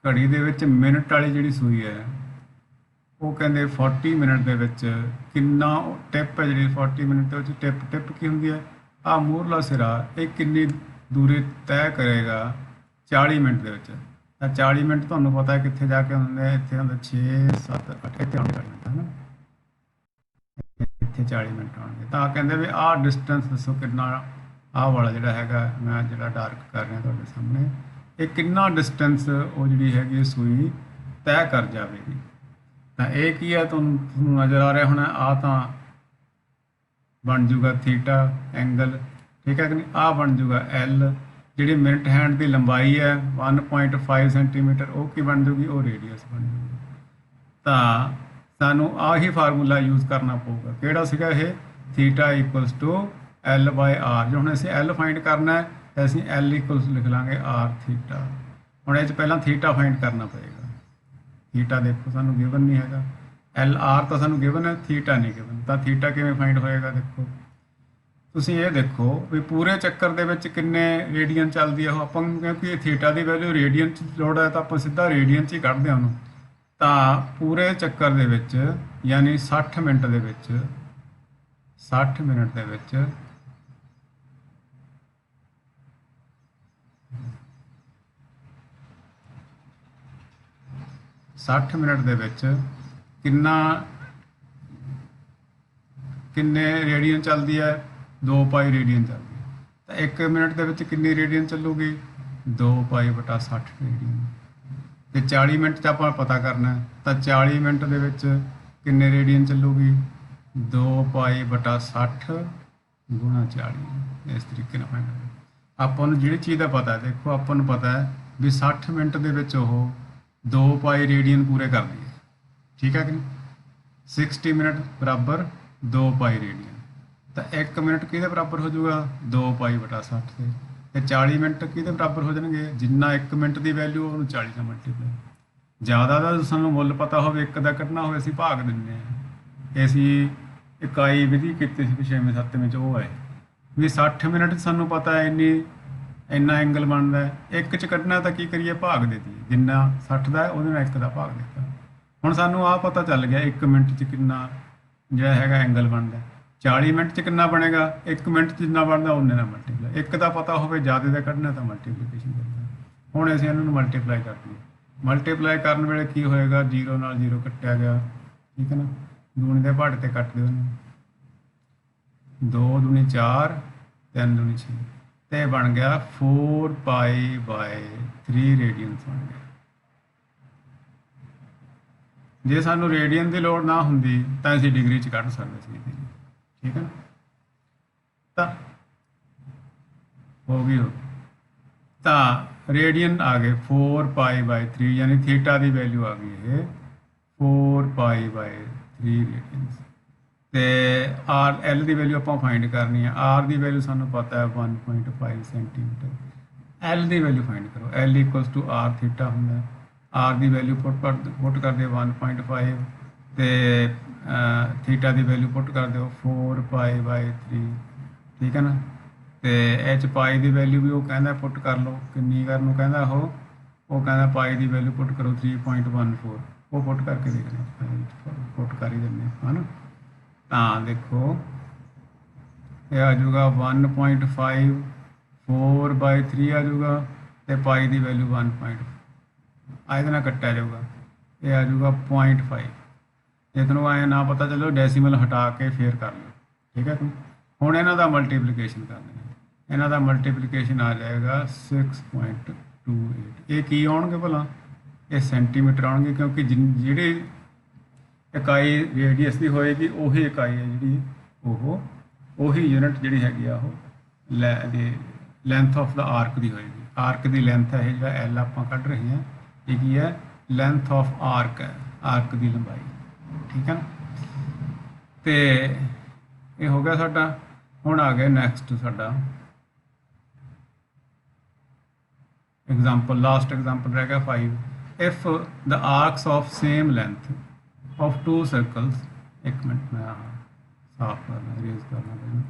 ਘੜੀ ਦੇ ਵਿੱਚ ਮਿੰਟ ਵਾਲੀ ਜਿਹੜੀ ਸੂਈ ਹੈ, ਉਹ ਕਹਿੰਦੇ 40 ਮਿੰਟ ਦੇ ਵਿੱਚ ਕਿੰਨਾ ਟਿਪ ਹੈ ਜਿਹੜੀ 40 ਮਿੰਟ ਦੇ ਵਿੱਚ ਟਿਪ ਕੀ ਹੁੰਦੀ ਹੈ? ਆਹ ਮੂਹਰਲਾ ਸਿਰਾ ਇਹ ਕਿੰਨੀ ਦੂਰੀ ਤੈਅ ਕਰੇਗਾ 40 ਮਿੰਟ ਦੇ ਵਿੱਚ। ਤਾਂ 40 ਮਿੰਟ ਤੁਹਾਨੂੰ ਪਤਾ ਹੈ ਕਿੱਥੇ ਜਾ ਕੇ ਹੁੰਦੇ? ਇੱਥੇ ਹੁੰਦੇ 6 7 8 ਇੱਥੇ ਆਉਂਦੇ 40 ਮਿੰਟ ਹੈ ਨਾ, ਇੱਥੇ 40 ਮਿੰਟ ਆਉਣਗੇ। ਤਾਂ ਕਹਿੰਦੇ ਵੀ ਆਹ ਡਿਸਟੈਂਸ ਦੱਸੋ ਕਿੰਨਾ, ਆਹ ਵਾਲਾ ਜਿਹੜਾ ਹੈਗਾ ਮੈਂ ਜਿਹੜਾ ਡਾਰਕ ਕਰ ਰਿਹਾ ਤੁਹਾਡੇ ਸਾਹਮਣੇ, ਇਹ ਕਿੰਨਾ ਡਿਸਟੈਂਸ ਉਹ ਜਿਹੜੀ ਹੈਗੀ ਸੂਈ ਤੈਅ ਕਰ ਜਾਵੇਗੀ। ਤਾਂ ਇਹ ਕੀ ਹੈ ਤੁਹਾਨੂੰ ਨਜ਼ਰ ਆ ਰਿਹਾ ਹੋਣਾ? ਆ ਤਾਂ ਬਣ ਜੂਗਾ ਥੀਟਾ ਐਂਗਲ, ਠੀਕ ਹੈ ਕਿ ਨਹੀਂ? ਆ ਬਣ ਜੂਗਾ ਐਲ। ਜਿਹੜੀ ਮਿੰਟ ਹੈਂਡ ਦੀ ਲੰਬਾਈ ਹੈ 1.5 ਸੈਂਟੀਮੀਟਰ, ਉਹ ਕੀ ਬਣ ਜੂਗੀ? ਉਹ ਰੇਡੀਅਸ ਬਣ ਜੂਗੀ। ਤਾਂ ਸਾਨੂੰ ਆਹੀ ਫਾਰਮੂਲਾ ਯੂਜ਼ ਕਰਨਾ ਪਊਗਾ। ਕਿਹੜਾ ਸੀਗਾ ਇਹ? Theta = L/r। ਜੇ ਹੁਣ ਅਸੀਂ L ਫਾਈਂਡ ਕਰਨਾ ਹੈ ਤਾਂ ਅਸੀਂ L = ਲਿਖ ਲਾਂਗੇ r ਥੀਟਾ। ਹੁਣ ਇਹ 'ਚ ਪਹਿਲਾਂ ਥੀਟਾ ਫਾਈਂਡ ਕਰਨਾ ਪਏਗਾ। ਥੀਟਾ ਦੇਖੋ ਸਾਨੂੰ ਗਿਵਨ ਨਹੀਂ ਹੈਗਾ,। LR ਤਾਂ ਸਾਨੂੰ ਗਿਵਨ ਹੈ, ਥੀਟਾ ਨਹੀਂ ਗਿਵਨ। ਤਾਂ ਥੀਟਾ ਕਿਵੇਂ ਫਾਈਂਡ ਹੋਏਗਾ? ਦੇਖੋ 1.5 × 10⁻⁴ × 10⁻⁴ × 10⁻⁴ × 10⁻⁴ × 10⁻⁴ × 10⁻⁴ × 10⁻⁴ ਤੁਸੀਂ ਇਹ ਦੇਖੋ ਵੀ ਪੂਰੇ ਚੱਕਰ ਦੇ ਵਿੱਚ ਕਿੰਨੇ ਰੇਡੀਅਨ ਚੱਲਦੀ ਆ ਉਹ, ਆਪਾਂ ਨੂੰ ਕਿਉਂਕਿ ਥੀਟਾ ਦੀ ਵੈਲਿਊ ਰੇਡੀਅਨ ਚ ਲੋੜ ਹੈ ਤਾਂ ਆਪਾਂ ਸਿੱਧਾ ਰੇਡੀਅਨ ਚ ਹੀ ਕੱਢਦੇ ਹਾਂ ਉਹਨੂੰ। ਤਾਂ ਪੂਰੇ ਚੱਕਰ ਦੇ ਵਿੱਚ ਯਾਨੀ 60 ਮਿੰਟ ਦੇ ਵਿੱਚ 60 ਮਿੰਟ ਦੇ ਵਿੱਚ 60 ਮਿੰਟ ਦੇ ਵਿੱਚ ਕਿੰਨੇ ਰੇਡੀਅਨ ਚੱਲਦੀ ਹੈ? 2 ਪਾਈ ਰੇਡੀਅਨ ਚੱਲਦੀ ਹੈ। ਤਾਂ 1 ਮਿੰਟ ਦੇ ਵਿੱਚ ਕਿੰਨੀ ਰੇਡੀਅਨ ਚੱਲੂਗੀ? 2 ਪਾਈ ਬਟਾ 60 ਰੇਡੀਅਨ। ਤੇ 40 ਮਿੰਟ 'ਚ ਆਪਾਂ ਪਤਾ ਕਰਨਾ ਹੈ, ਤਾਂ 40 ਮਿੰਟ ਦੇ ਵਿੱਚ ਕਿੰਨੇ ਰੇਡੀਅਨ ਚੱਲੂਗੀ? 2 ਪਾਈ ਬਟਾ 60 ਗੁਣਾ 40। ਇਸ ਤਰੀਕੇ ਨਾਲ ਫਾਈਂਡ ਆਪਾਂ ਨੂੰ ਜਿਹੜੀ ਚੀਜ਼ ਦਾ ਪਤਾ ਹੈ, ਦੇਖੋ ਆਪਾਂ ਨੂੰ ਪਤਾ ਹੈ ਵੀ 60 ਮਿੰਟ ਦੇ ਵਿੱਚ ਉਹ 2 ਪਾਈ ਰੇਡੀਅਨ ਪੂਰੇ ਕਰਦੀ ਹੈ, ਠੀਕ ਹੈ ਕਿ ਨਹੀਂ? 60 ਮਿੰਟ ਬਰਾਬਰ 2 ਪਾਈ ਰੇਡੀਅਨ। ਤਾਂ 1 ਮਿੰਟ ਕਿਹਦੇ ਬਰਾਬਰ ਹੋ ਜਾਊਗਾ? 2 ਪਾਈ ਬਟਾ 60 ਦੇ। ਤੇ 40 ਮਿੰਟ ਕਿਹਦੇ ਬਰਾਬਰ ਹੋ ਜਾਣਗੇ? ਜਿੰਨਾ 1 ਮਿੰਟ ਦੀ ਵੈਲਿਊ ਉਹਨੂੰ 40 ਨਾਲ ਮਲਟੀਪਲਾਈ। ਜ਼ਿਆਦਾ ਦਾ ਸਾਨੂੰ ਮੁੱਲ ਪਤਾ ਹੋਵੇ, 1 ਦਾ ਕੱਢਣਾ ਹੋਵੇ, ਅਸੀਂ ਭਾਗ ਦਿੰਦੇ ਹਾਂ। ਅਸੀਂ ਇਕਾਈ ਵਿਧੀ ਕੀਤੀ ਸੀ 6ਵੇਂ 7ਵੇਂ 'ਚ, ਉਹ ਹੈ ਵੀ 60 ਮਿੰਟ 'ਚ ਸਾਨੂੰ ਪਤਾ ਹੈ ਇੰਨਾ ਐਂਗਲ ਬਣਦਾ ਹੈ। 1 'ਚ ਕੱਢਣਾ ਤਾਂ ਕੀ ਕਰੀਏ? ਭਾਗ ਦੇ ਦਈਏ, ਜਿੰਨਾ 60 ਦਾ ਹੈ ਉਹਦੇ ਨਾਲ 1 ਦਾ ਭਾਗ ਦਿੱਤਾ। ਹੁਣ ਸਾਨੂੰ ਆਹ ਪਤਾ ਚੱਲ ਗਿਆ 1 ਮਿੰਟ 'ਚ ਕਿੰਨਾ ਜਿਹੜਾ ਹੈਗਾ ਐਂਗਲ ਬਣਦਾ। 40 ਮਿੰਟ 'ਚ ਕਿੰਨਾ ਬਣੇਗਾ? 1 ਮਿੰਟ 'ਚ ਜਿੰਨਾ ਬਣਦਾ ਉਹਨੇ ਨਾਲ ਮਲਟੀਪਲਾਈ। 1 ਦਾ ਪਤਾ ਹੋਵੇ, ਜ਼ਿਆਦਾ ਦਾ ਕੱਢਣਾ ਤਾਂ ਮਲਟੀਪਲੀਕੇਸ਼ਨ ਕਰਨਾ। ਹੁਣ ਅਸੀਂ ਇਹਨਾਂ ਨੂੰ ਮਲਟੀਪਲਾਈ ਕਰ ਦਈਏ। ਮਲਟੀਪਲਾਈ ਕਰਨ ਵੇਲੇ ਕੀ ਹੋਏਗਾ? 0 ਨਾਲ 0 ਕੱਟਿਆ ਗਿਆ, ਠੀਕ ਹੈ ਨਾ? ਦੂਣੀ ਦੇ ਪਹਾੜੇ ਤੇ ਕੱਟ ਦਿਓ ਇਹਨੂੰ। 2 ਦੂਣੀ 4, 3 ਦੂਣੀ 6 ਤੇ ਬਣ ਗਿਆ 4 ਪਾਈ ਬਾਏ 3 ਰੇਡੀਅਨਸ ਬਣ ਗਿਆ। ਜੇ ਸਾਨੂੰ ਰੇਡੀਅਨ ਦੀ ਲੋੜ ਨਾ ਹੁੰਦੀ ਤਾਂ ਅਸੀਂ ਡਿਗਰੀ 'ਚ ਕੱਢ ਸਕਦੇ ਸੀ, ਠੀਕ ਹੈ ਨਾ? ਤਾਂ ਹੋ ਗਈ ਤਾਂ ਰੇਡੀਅਨ ਆ ਗਏ 4 ਪਾਈ ਬਾਈ 3, ਯਾਨੀ ਥੀਟਾ ਦੀ ਵੈਲਿਊ ਆ ਗਈ ਇਹ 4 ਪਾਈ ਬਾਈ 3 ਰੇਡੀਅਨਸ। ਤੇ ਆਰ ਐਲ ਦੀ ਵੈਲਿਊ ਆਪਾਂ ਫਾਈਂਡ ਕਰਨੀ ਹੈ। ਆਰ ਦੀ ਵੈਲਿਊ ਸਾਨੂੰ ਪਤਾ ਹੈ 1.5 ਸੈਂਟੀਮੀਟਰ। ਐਲ ਦੀ ਵੈਲਿਊ ਫਾਈਂਡ ਕਰੋ। L equals to R theta ਹੁੰਦਾ। ਆਰ ਦੀ ਵੈਲਿਊ ਪੁੱਟ ਕਰ ਦਿਓ 1.5 ਤੇ ਥੀਟਾ ਦੀ ਵੈਲਿਊ ਪੁੱਟ ਕਰ ਦਿਓ 4 ਪਾਈ ਬਾਈ 3, ਠੀਕ ਹੈ ਨਾ? ਤੇ ਇਹ 'ਚ ਪਾਈ ਦੀ ਵੈਲਿਊ ਵੀ ਉਹ ਕਹਿੰਦਾ ਪੁੱਟ ਕਰ ਲਓ। ਕਿੰਨੀ ਕਰਨ ਨੂੰ ਕਹਿੰਦਾ ਉਹ ਕਹਿੰਦਾ ਪਾਈ ਦੀ ਵੈਲਿਊ ਪੁੱਟ ਕਰੋ 3.14। ਉਹ ਪੁੱਟ ਕਰਕੇ ਦੇਖਦੇ, ਪੁੱਟ ਕਰ ਹੀ ਦਿੰਦੇ ਹਾਂ ਨਾ। ਤਾਂ ਦੇਖੋ ਇਹ ਆ ਜਾਊਗਾ 1.5 4 ਬਾਈ 3 ਆ ਜਾਊਗਾ ਤੇ ਪਾਈ ਦੀ ਵੈਲਿਊ 1.5 ਇਹਦੇ ਨਾਲ ਕੱਟਿਆ ਜਾਊਗਾ। ਇਹ ਆ ਜਾਊਗਾ 0.5। ਜੇ ਤੁਹਾਨੂੰ ਐਂ ਨਾ ਪਤਾ ਚੱਲੋ ਡੈਸੀਮਲ ਹਟਾ ਕੇ ਫੇਰ ਕਰ ਲਓ, ਠੀਕ ਹੈ? ਹੁਣ ਇਹਨਾਂ ਦਾ ਮਲਟੀਪਲੀਕੇਸ਼ਨ ਕਰਨੀ ਹੈ। ਇਹਨਾਂ ਦਾ ਮਲਟੀਪਲੀਕੇਸ਼ਨ ਆ ਜਾਏਗਾ 6.28। ਇਹ ਕੀ ਆਉਣਗੇ ਭਲਾ? ਇਹ ਸੈਂਟੀਮੀਟਰ ਆਉਣਗੇ, ਕਿਉਂਕਿ ਜਿਹੜੀ ਇਕਾਈ ਰੇਡੀਅਸ ਦੀ ਹੋਏਗੀ ਉਹੀ ਇਕਾਈ ਹੈ ਜਿਹੜੀ ਉਹੀ ਯੂਨਿਟ ਜਿਹੜੀ ਹੈਗੀ ਆ ਉਹ ਲੈਂਥ ਆਫ ਦਾ ਆਰਕ ਦੀ ਹੋਏਗੀ। ਆਰਕ ਦੀ ਲੈਂਥ ਹੈ ਜਿਹੜਾ ਐਲ ਆਪਾਂ ਕੱਢ ਰਹੇ ਹਾਂ, ਇਹ ਕੀ ਹੈ? ਲੈਂਥ ਆਫ ਆਰਕ ਹੈ, ਆਰਕ ਦੀ ਲੰਬਾਈ, ਠੀਕ ਹੈ ਨਾ? ਤੇ ਇਹ ਹੋ ਗਿਆ ਸਾਡਾ। ਹੁਣ ਆ ਗਿਆ ਨੈਕਸਟ ਸਾਡਾ ਐਗਜ਼ਾਮਪਲ, ਲਾਸਟ ਐਗਜ਼ਾਮਪਲ ਰਹਿ ਗਿਆ 5। If the arcs of same length of 2 circles, 1 minute में साफ करना, इरेज करना पड़ेगा।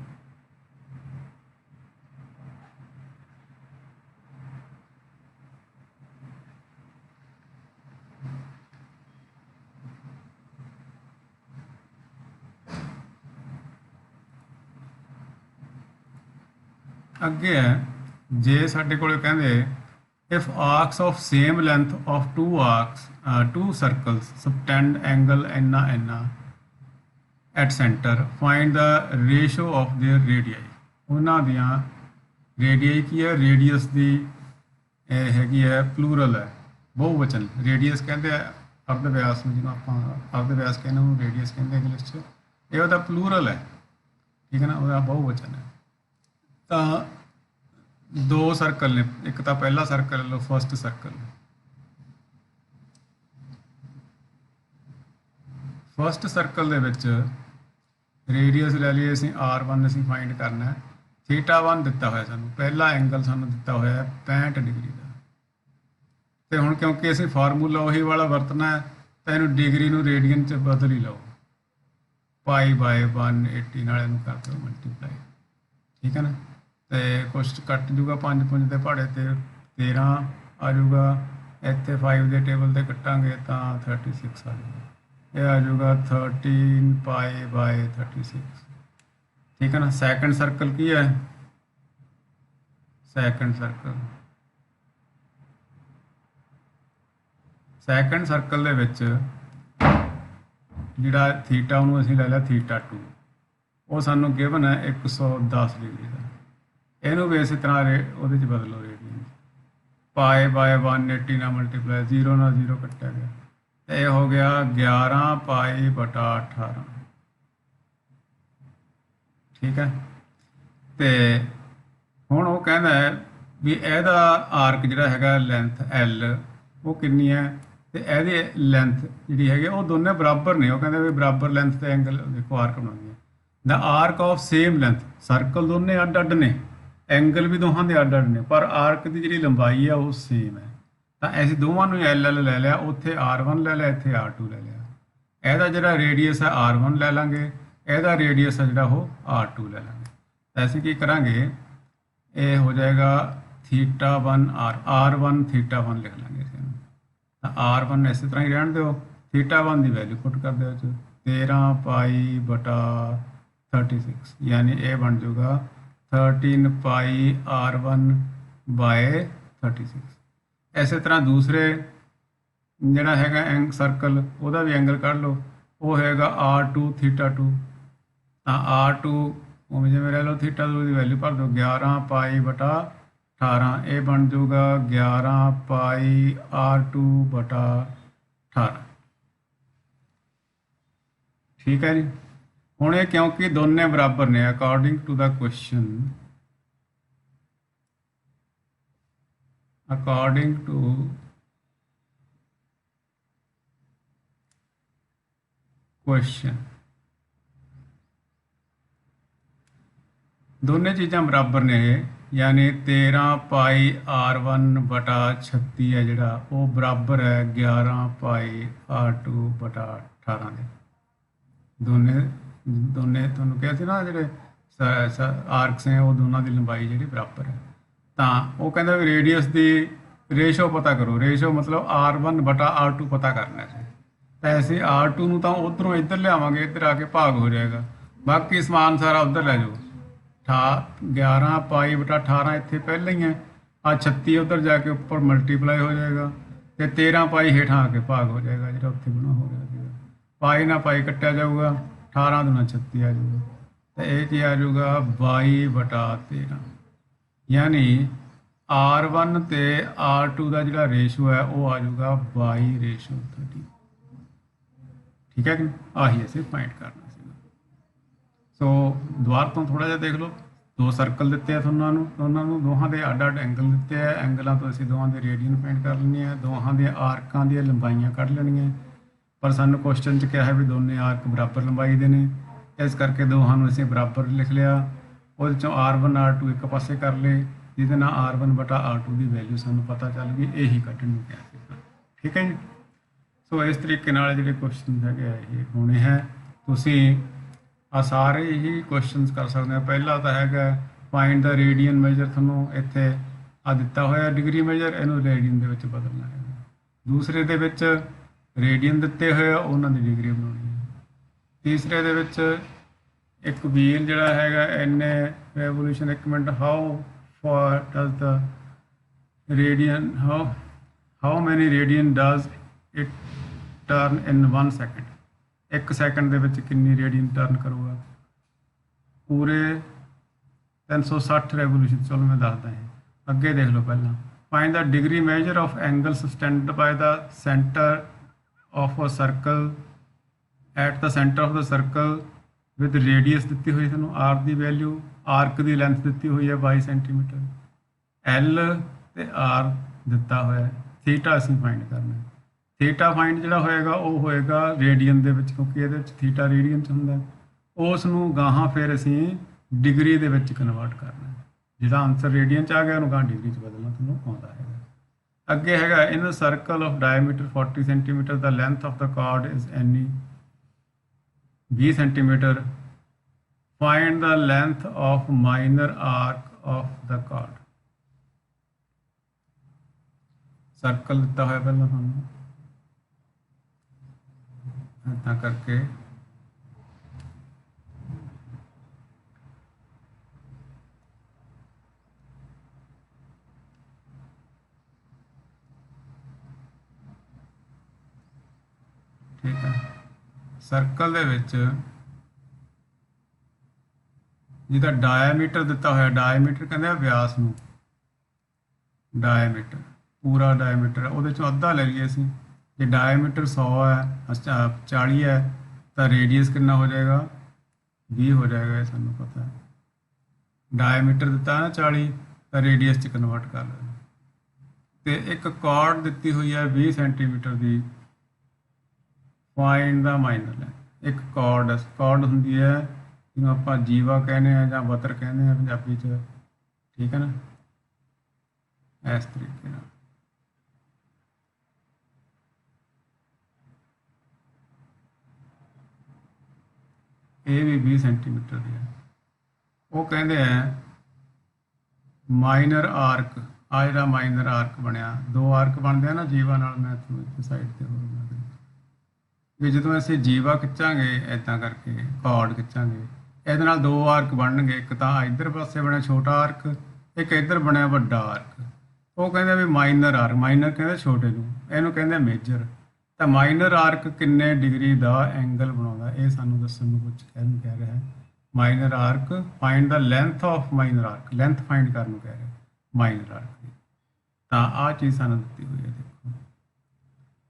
ਅੱਗੇ ਹੈ ਜੇ ਸਾਡੇ ਕੋਲ ਕਹਿੰਦੇ if arcs of same length of two circles subtend angle NA at center, find the ratio of their radii। ਉਹਨਾਂ ਦੀਆਂ ਰੇਡੀਆਈ ਕੀ ਹੈ? ਰੇਡੀਅਸ ਦੀ ਇਹ ਹੈਗੀ ਹੈ ਪਲੂਰਲ ਹੈ, ਬਹੁਵਚਨ। ਰੇਡੀਅਸ ਕਹਿੰਦੇ ਆ ਅਰਧ ਵਿਆਸ ਨੂੰ, ਜਿਹਨੂੰ ਆਪਾਂ ਅਰਧ ਵਿਆਸ ਕਹਿੰਦੇ ਉਹਨੂੰ ਰੇਡੀਅਸ ਕਹਿੰਦੇ ਇੰਗਲਿਸ਼ 'ਚ। ਇਹ ਉਹਦਾ ਪਲੂਰਲ ਹੈ, ਠੀਕ ਹੈ ਨਾ? ਉਹਦਾ ਬਹੁਵਚਨ ਹੈ। ਤਾਂ 2 ਸਰਕਲ ਨੇ, ਇੱਕ ਤਾਂ ਪਹਿਲਾ ਸਰਕਲ ਲਓ, ਫਸਟ ਸਰਕਲ। ਫਸਟ ਸਰਕਲ ਦੇ ਵਿੱਚ ਰੇਡੀਅਸ ਲੈ ਲਈਏ ਅਸੀਂ R1 ਅਸੀਂ ਫਾਈਂਡ ਕਰਨਾ ਹੈ। θ1 ਦਿੱਤਾ ਹੋਇਆ ਸਾਨੂੰ, ਪਹਿਲਾ ਐਂਗਲ ਸਾਨੂੰ ਦਿੱਤਾ ਹੋਇਆ ਹੈ 65 ਡਿਗਰੀ ਦਾ। ਤੇ ਹੁਣ ਕਿਉਂਕਿ ਅਸੀਂ ਫਾਰਮੂਲਾ ਉਹੀ ਵਾਲਾ ਵਰਤਣਾ ਹੈ ਤਾਂ ਇਹਨੂੰ ਡਿਗਰੀ ਨੂੰ ਰੇਡੀਅਨ 'ਚ ਬਦਲ ਹੀ ਲਓ। ਪਾਈ ਬਾਏ 180 ਨਾਲ ਇਹਨੂੰ ਕਰ ਦਿਓ ਮਲਟੀਪਲਾਈ। ठीक है ना। तो कुछ कट जूगा 5 5 के पहाड़े ते 13 आ जूगा, इतने 5 के टेबल से कटांगे तो 36 आ जाएगा, ये आ जूगा 13 पाई बाय 36। ठीक है ना। सैकेंड सर्कल की है, सैकेंड सर्कल, सैकेंड सर्कल ਦੇ ਵਿੱਚ ਜਿਹੜਾ ਥੀਟਾ ਉਹਨੂੰ ਅਸੀਂ ਲੈ ਲਿਆ ਥੀਟਾ 2, ਉਹ ਸਾਨੂੰ ਗਿਵਨ ਹੈ 110 ਡਿਗਰੀ ਦਾ। ਇਹਨੂੰ ਵੀ ਇਸੇ ਤਰ੍ਹਾਂ ਉਹਦੇ 'ਚ ਬਦਲੋ ਰੇਡੀਅਨ, ਪਾਏ ਬਾਏ 180 ਨਾਲ ਮਲਟੀਪਲਾਈ, 0 ਨਾਲ 0 ਕੱਟਿਆ ਗਿਆ ਤੇ ਇਹ ਹੋ ਗਿਆ 11 ਪਾਈ ਬਟਾ 18। ਠੀਕ ਹੈ। ਤੇ ਹੁਣ ਉਹ ਕਹਿੰਦਾ ਹੈ ਵੀ ਇਹਦਾ ਆਰਕ ਜਿਹੜਾ ਹੈਗਾ ਲੈਂਥ L ਉਹ ਕਿੰਨੀ ਹੈ, ਤੇ ਇਹਦੀ ਲੈਂਥ ਜਿਹੜੀ ਹੈਗੀ ਉਹ ਦੋਨੇ ਬਰਾਬਰ ਨੇ। ਉਹ ਕਹਿੰਦੇ ਵੀ ਬਰਾਬਰ ਲੈਂਥ ਤੇ ਐਂਗਲ ਦੇਖੋ ਆਰਕ ਬਣਾਉਂਦੀ ਹੈ। ਦ ਆਰਕ ਆਫ ਸੇਮ ਲੈਂਥ, ਸਰਕਲ ਦੋਨੇ ਅੱਡ ਅੱਡ ਨੇ, ਐਂਗਲ ਵੀ ਦੋਹਾਂ ਦੇ ਅੱਡ ਅੱਡ ਨੇ, ਪਰ ਆਰਕ ਦੀ ਜਿਹੜੀ ਲੰਬਾਈ ਆ ਉਹ ਸੇਮ ਹੈ। ਤਾਂ ਅਸੀਂ ਦੋਵਾਂ ਨੂੰ LL ਲੈ ਲਿਆ, ਉੱਥੇ R1 ਲੈ ਲਿਆ, ਇੱਥੇ R2 ਲੈ ਲਿਆ। ਇਹਦਾ ਜਿਹੜਾ ਰੇਡੀਅਸ ਹੈ R1 ਲੈ ਲਾਂਗੇ, ਇਹਦਾ ਰੇਡੀਅਸ ਹੈ ਜਿਹੜਾ ਉਹ R2 ਲੈ ਲਾਂਗੇ। ਤਾਂ ਅਸੀਂ ਕੀ ਕਰਾਂਗੇ, ਇਹ ਹੋ ਜਾਏਗਾ ਥੀਟਾ 1 R1 ਥੀਟਾ 1 ਲਿਖ ਲਾਂਗੇ ਅਸੀਂ ਇਹਨੂੰ। ਤਾਂ R1 ਇਸੇ ਤਰ੍ਹਾਂ ਹੀ ਰਹਿਣ ਦਿਓ, ਥੀਟਾ 1 ਦੀ ਵੈਲਿਊ ਪੁੱਟ ਕਰ ਦਿਓ 13 ਪਾਈ ਬਟਾ 36, यानी ये बन जाऊगा 13 पाई R1 बाय 36। इस तरह दूसरे ਜਿਹੜਾ ਹੈਗਾ ਸਰਕਲ ਉਹਦਾ ਵੀ ਐਂਗਲ ਕੱਢ ਲਓ, ਉਹ ਹੈਗਾ R2 ਥੀਟਾ 2। ਤਾਂ R2 ਉਵੇਂ ਜਿਵੇਂ ਰਹਿ ਲਓ, ਥੀਟਾ 2 ਦੀ ਵੈਲਿਊ ਭਰ ਦਿਓ 11 ਪਾਈ ਬਟਾ 18, ਇਹ ਬਣ ਜਾਊਗਾ 11 ਪਾਈ R2 ਬਟਾ 18। ਠੀਕ ਹੈ ਜੀ। ਹੁਣ ਇਹ ਕਿਉਂਕਿ ਦੋਨੇ ਬਰਾਬਰ ਨੇ, ਅਕੋਰਡਿੰਗ ਟੂ ਦਾ ਕੁਐਸਚਨ, ਅਕੋਰਡਿੰਗ ਟੂ ਕੁਐਸਚਨ ਦੋਨੇ ਚੀਜ਼ਾਂ ਬਰਾਬਰ ਨੇ ਇਹ, यानी 13 ਪਾਈ R1 ਬਟਾ 36 ਹੈ ਜਿਹੜਾ ਉਹ ਬਰਾਬਰ ਹੈ 11 ਪਾਈ R2 ਬਟਾ 18 ਦੇ। ਦੋਨੇ ਤੁਹਾਨੂੰ ਕਿਹਾ ਸੀ ਨਾ ਜਿਹੜੇ ਆਰਕਸ ਨੇ ਉਹ ਦੋਨਾਂ ਦੀ ਲੰਬਾਈ ਜਿਹੜੀ ਬਰਾਬਰ ਹੈ। ਤਾਂ ਉਹ ਕਹਿੰਦਾ ਵੀ ਰੇਡੀਅਸ ਦੀ ਰੇਸ਼ੋ ਪਤਾ ਕਰੋ, ਰੇਸ਼ੋ ਮਤਲਬ R1 ਬਟਾ R2 ਪਤਾ ਕਰਨਾ ਸੀ। ਤਾਂ ਅਸੀਂ R2 ਨੂੰ ਤਾਂ ਉੱਧਰੋਂ ਇੱਧਰ ਲਿਆਵਾਂਗੇ, ਇੱਧਰ ਆ ਕੇ ਭਾਗ ਹੋ ਜਾਏਗਾ, ਬਾਕੀ ਸਮਾਨ ਸਾਰਾ ਉੱਧਰ ਲੈ ਜਾਓ। 11 ਪਾਈ ਬਟਾ 18 ਇੱਥੇ ਪਹਿਲਾਂ ਹੀ ਹੈ, ਆ 36 ਉੱਧਰ ਜਾ ਕੇ ਉੱਪਰ ਮਲਟੀਪਲਾਈ ਹੋ ਜਾਏਗਾ, ਤੇ 13 ਪਾਈ ਹੇਠਾਂ ਆ ਕੇ ਭਾਗ ਹੋ ਜਾਏਗਾ ਜਿਹੜਾ ਉੱਥੇ ਬਣਾ ਹੋ ਰਿਹਾ ਸੀਗਾ। ਪਾਈ ਨਾਲ ਪਾਈ ਕੱਟਿਆ ਜਾਊਗਾ, 18 ਦੂਣਾ 36 ਆ ਜਾਊਗਾ, ਤੇ ਇਹ ਕੀ ਆ ਜਾਊਗਾ 22 ਬਟਾ 13। ਯਾਨੀ R1 ਤੇ R2 ਦਾ ਜਿਹੜਾ ਰੇਸ਼ੋ ਹੈ ਉਹ ਆ ਜਾਊਗਾ 22:30। ਠੀਕ ਹੈ ਕਿ ਆਹੀ ਅਸੀਂ ਫਾਈਂਡ ਕਰਨਾ ਸੀਗਾ। ਸੋ ਦੁਬਾਰਾ ਤੋਂ ਥੋੜਾ ਜਿਹਾ ਦੇਖ ਲਓ, ਦੋ ਸਰਕਲ ਦਿੱਤੇ ਆ ਤੁਹਾਨੂੰ, ਦੋਨਾਂ ਨੂੰ ਦੋਹਾਂ ਦੇ ਅੱਡ ਅੱਡ ਐਂਗਲ ਦਿੱਤੇ ਆ, ਐਂਗਲਾਂ ਤੋਂ ਅਸੀਂ ਦੋਹਾਂ ਦੇ ਰੇਡੀਅਨ ਫਾਈਂਡ ਕਰ ਲੈਣੇ ਆ, ਦੋਹਾਂ ਦੇ ਆਰਕਾਂ ਦੀਆਂ ਲੰਬਾਈਆਂ ਕੱਢ ਲੈਣੀਆਂ। ਪਰ ਸਾਨੂੰ ਕੁਐਸਚਨ 'ਚ ਕਿਹਾ ਹੈ ਵੀ ਦੋਨੇ ਆਰਕ ਬਰਾਬਰ ਲੰਬਾਈ ਦੇ ਨੇ, ਇਸ ਕਰਕੇ ਦੋਹਾਂ ਨੂੰ ਅਸੀਂ ਬਰਾਬਰ ਲਿਖ ਲਿਆ। ਉਹਦੇ 'ਚੋਂ R1 R2 ਇੱਕ ਪਾਸੇ ਕਰ ਲਏ, ਜਿਹਦੇ ਨਾਲ R1 ਬਟਾ R2 ਦੀ ਵੈਲਿਊ ਸਾਨੂੰ ਪਤਾ ਚੱਲ ਗਈ, ਇਹੀ ਕੱਢਣ ਨੂੰ ਕਿਹਾ ਸੀਗਾ। ਠੀਕ ਹੈ ਜੀ। ਸੋ ਇਸ ਤਰੀਕੇ ਨਾਲ ਜਿਹੜੇ ਕੁਐਸਚਨ ਹੈਗੇ ਇਹ ਹੋਣੇ ਹੈ। ਤੁਸੀਂ ਆ ਸਾਰੇ ਹੀ ਕੁਐਸਚਨਸ ਕਰ ਸਕਦੇ ਹੋ। ਪਹਿਲਾ ਤਾਂ ਹੈਗਾ ਫਾਈਂਡ ਦਾ ਰੇਡੀਅਨ ਮੈਜਰ, ਤੁਹਾਨੂੰ ਇੱਥੇ ਆ ਦਿੱਤਾ ਹੋਇਆ ਡਿਗਰੀ ਮੈਜਰ, ਇਹਨੂੰ ਰੇਡੀਅਨ ਦੇ ਵਿੱਚ ਬਦਲਣਾ ਹੈ। ਦੂਸਰੇ ਦੇ ਵਿੱਚ ਰੇਡੀਅਨ ਦਿੱਤੇ ਹੋਏ ਆ, ਉਹਨਾਂ ਦੀ ਡਿਗਰੀ ਬਣਾਉਣੀ ਹੈ। ਤੀਸਰੇ ਦੇ ਵਿੱਚ ਇੱਕ ਵੀਲ ਜਿਹੜਾ ਹੈਗਾ ਇੰਨੇ ਰੈਵੋਲੂਸ਼ਨ, ਇੱਕ minute, how far does the radian, how many radian does it turn in 1 second, 1 second ਦੇ ਵਿੱਚ ਕਿੰਨੀ ਰੇਡੀਅਨ ਟਰਨ ਕਰੂਗਾ, ਪੂਰੇ 360 ਰੈਵੋਲੂਸ਼ਨ। ਚਲੋ ਮੈਂ ਦੱਸਦਾ ਹਾਂ, ਅੱਗੇ ਦੇਖ ਲਓ। ਪਹਿਲਾਂ find the degree measure of angle subtended by the centre of a circle at the centre of the circle with radius ਦਿੱਤੀ ਹੋਈ ਤੁਹਾਨੂੰ, ਆਰ ਦੀ ਵੈਲਿਊ, ਆਰਕ ਦੀ ਲੈਂਥ ਦਿੱਤੀ ਹੋਈ ਹੈ 22 ਸੈਂਟੀਮੀਟਰ, ਐਲ ਤੇ ਆਰ ਦਿੱਤਾ ਹੋਇਆ, ਥੀਟਾ ਅਸੀਂ ਫਾਈਂਡ ਕਰਨਾ। ਥੀਟਾ ਫਾਈਂਡ ਜਿਹੜਾ ਹੋਏਗਾ ਉਹ ਹੋਏਗਾ ਰੇਡੀਅਨ ਦੇ ਵਿੱਚ, ਕਿਉਂਕਿ ਇਹਦੇ ਵਿੱਚ ਥੀਟਾ ਰੇਡੀਅਨ 'ਚ ਹੁੰਦਾ। ਉਸ ਨੂੰ ਗਾਹਾਂ ਫਿਰ ਅਸੀਂ ਡਿਗਰੀ ਦੇ ਵਿੱਚ ਕਨਵਰਟ ਕਰਨਾ। ਜਿਹੜਾ ਆਨਸਰ ਰੇਡੀਅਨ 'ਚ ਆ ਗਿਆ ਉਹਨੂੰ ਗਾਹਾਂ ਡਿਗਰੀ 'ਚ ਬਦਲਣਾ ਤੁਹਾਨੂੰ ਆਉਂਦਾ ਹੈਗਾ। ਅੱਗੇ ਹੈਗਾ in circle of diameter 40 centimetre the length of the chord is ਐਨੀ, 20 centimetre find the length of minor arc of the chord. Circle दिता हुआ पहला सानू इतना करके ठीक है। सर्कल दे विच जिहदा डायमीटर दिता होया, डायमीटर कहंदे आ व्यास नूं, डायमीटर पूरा डायमीटर उहदे चों अद्धा ले लईए असीं, जे डायमीटर 100 है, अच्छा 40 है, तो रेडियस कितना हो जाएगा 20 हो जाएगा, ये सानूं पता है। डायमीटर दिता है ना 40, तो रेडियस च कन्वर्ट कर लेना। तो एक कॉर्ड दी हुई है 20 सेंटीमीटर की, फाइंड द माइनर लेंथ। एक कॉर्ड होंगी है जिन्होंने आप जीवा कहने हैं या बतर कहने हैं पंजाबी च, ठीक है ना, इस तरीके ना। ये भी 20 सेंटीमीटर की है। वो कहते हैं माइनर आर्क, आ जो माइनर आर्क बनया, 2 आर्क बनते हैं ना जीवा नाल, मैं इस साइड से हो भी जो असीं जीवा खिंचांगे इदा करके कॉर्ड खिंचांगे, ये 2 आर्क बनणगे, एक तो इधर पासे बनया छोटा आर्क, एक इधर बनया वड्डा आर्क। वो कहते भी माइनर आर्क, माइनर कहते छोटे नूं, इहनूं कहते मेजर। तो माइनर आर्क किन्ने डिग्री का एंगल बनाउंदा, ये सानूं दस्सण नूं कुछ कह रहा है। Minor arc find the length of minor arc, length find करन नूं कह रहा है माइनर आर्क की। तो आ चीज़ सानूं दित्ती हुई है, देखो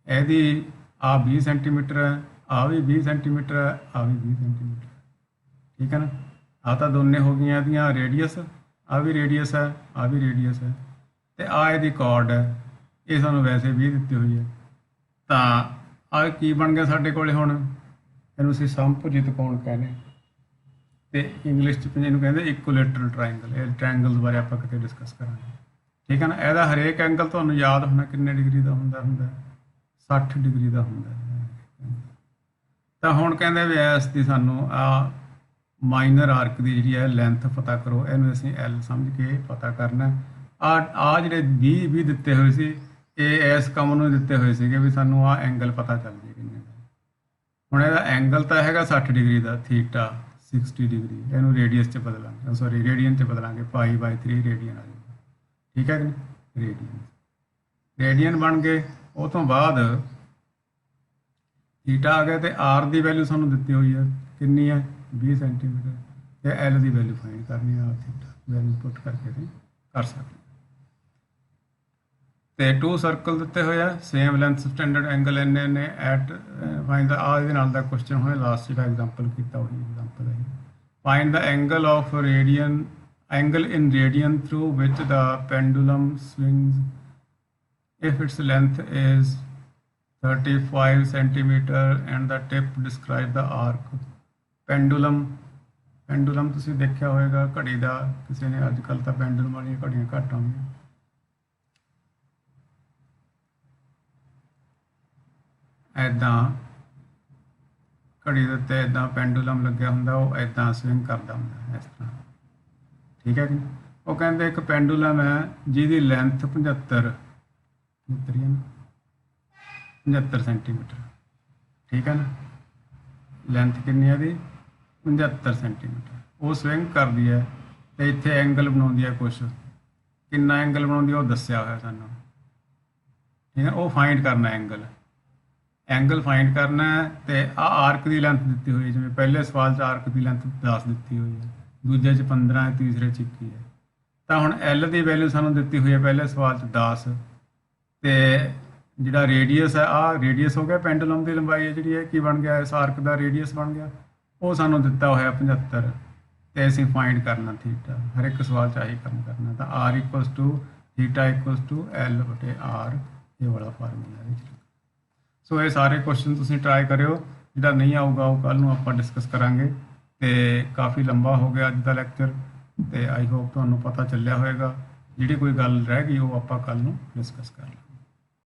यदि आ 20 सेंटीमीटर है, आ भी 20 सेंटीमीटर है, आ भी 20 सेंटीमीटर है, ठीक है ना। आ तो दोने हो गई इहदियां रेडियस, आ भी रेडियस है, आ भी रेडियस है, तो आ इहदी कॉर्ड है, ये सानूं वैसे 20 दित्ती हुई है। तो आ की बन गया साडे कोले हुण, इहनूं असीं समभुजी त्रिकोण कहने, तो इंग्लिश च इहनूं कहंदे इक्विलैटरल ट्रायंगल। ये ट्रायंगल्स बारे आपां किते डिस्कस करांगे, ठीक है ना। इहदा हरेक एंगल तुहानूं याद होना किन्ने डिग्री का हुंदा 60 डिग्री का हुंदा। तो हुण कहंदे भी इस दी सानूं आ माइनर आर्क की जिहड़ी है लेंथ पता करो, इहनूं असीं एल समझ के पता करना। आ जिहड़े 20 भी दित्ते होए सी, ये इस काम नूं दित्ते होए सीगे भी सानूं आ एंगल पता चल जाए किन्ने दा। हुण इहदा एंगल तो हैगा 60 डिग्री का, थीटा 60 डिग्री, इहनूं रेडियस च बदलांगे, सॉरी रेडियन च बदलांगे, π/3 रेडियन आ जाएगा, ठीक है कि नहीं। रेडियन बन गए, उस तो बाद थीटा आ गया, तो आर की वैल्यू सानूं दित्ती हुई है कितनी है 20 सेंटीमीटर, तो एल की वैल्यू फाइंड करनी है, थीटा वैल्यू पुट करके असीं कर सकते। तो 2 सर्कल दिते हुए हैं, सेम लेंथ स्टैंडर्ड एंगल इन्ने एट फाइंड द आ क्वेश्चन हुए लास्ट जो एग्जाम्पल किया वही एग्जाम्पल है। Find the angle of radian, angle in radian through which the pendulum swings if its length is 35 centimeter and the tip describe the arc। Pendulum तुसीं देखिया होएगा घड़ी का, किसी ने अजकल तो पेंडुलम वाली घड़ियां घट आउंदियां, ऐदां घड़ी दे उत्ते ऐदां पेंडुलम लग्या हुंदा, वो ऐदां स्विंग करदा हुंदा इस तरह, ठीक है कि। वो कहंदे एक पेंडुलम है जिहदी लेंथ 75 सेंटीमीटर, ठीक है ना, लेंथ कितनी है 75 सेंटीमीटर, वो स्विंग कर दी है, तो इत्थे एंगल बनाउंदी है कुछ, कितना एंगल बनाउंदी है वो दस्सिया होया सानूं, ठीक है। वो फाइंड करना एंगल फाइंड करना है। तो आ आर्क की लेंथ दी हुई है, जिवें पहले सवाल च आर्क की लेंथ 10 दी हुई है, दूजे च 15 है, तीसरे च 21 है। तो हुण एल की वैल्यू सानूं दी हुई है पहले सवाल च 10, तो जिहड़ा रेडियस है, आ रेडियस हो गया पेंडुलम की लंबाई है जी, की बन गया इस आर्क का रेडियस बन गया, वो सानूं दिता होया 75, तो असीं फाइंड करना थीटा, हर एक सवाल चाहिए काम करना। तो R equals to theta equals to L बटे आर, ये वाला फार्मूला है। सो ये सारे क्वेश्चन तुसीं ट्राई करियो, जिहड़ा नहीं आऊगा वो कल नूं आपां डिस्कस करांगे। तो काफ़ी लंबा हो गया अज का लैक्चर, तो आई होप तुहानूं पता चलिया होएगा, जिहड़ी कोई गल रह गई वो आपां कल नूं डिस्कस कर लांगे।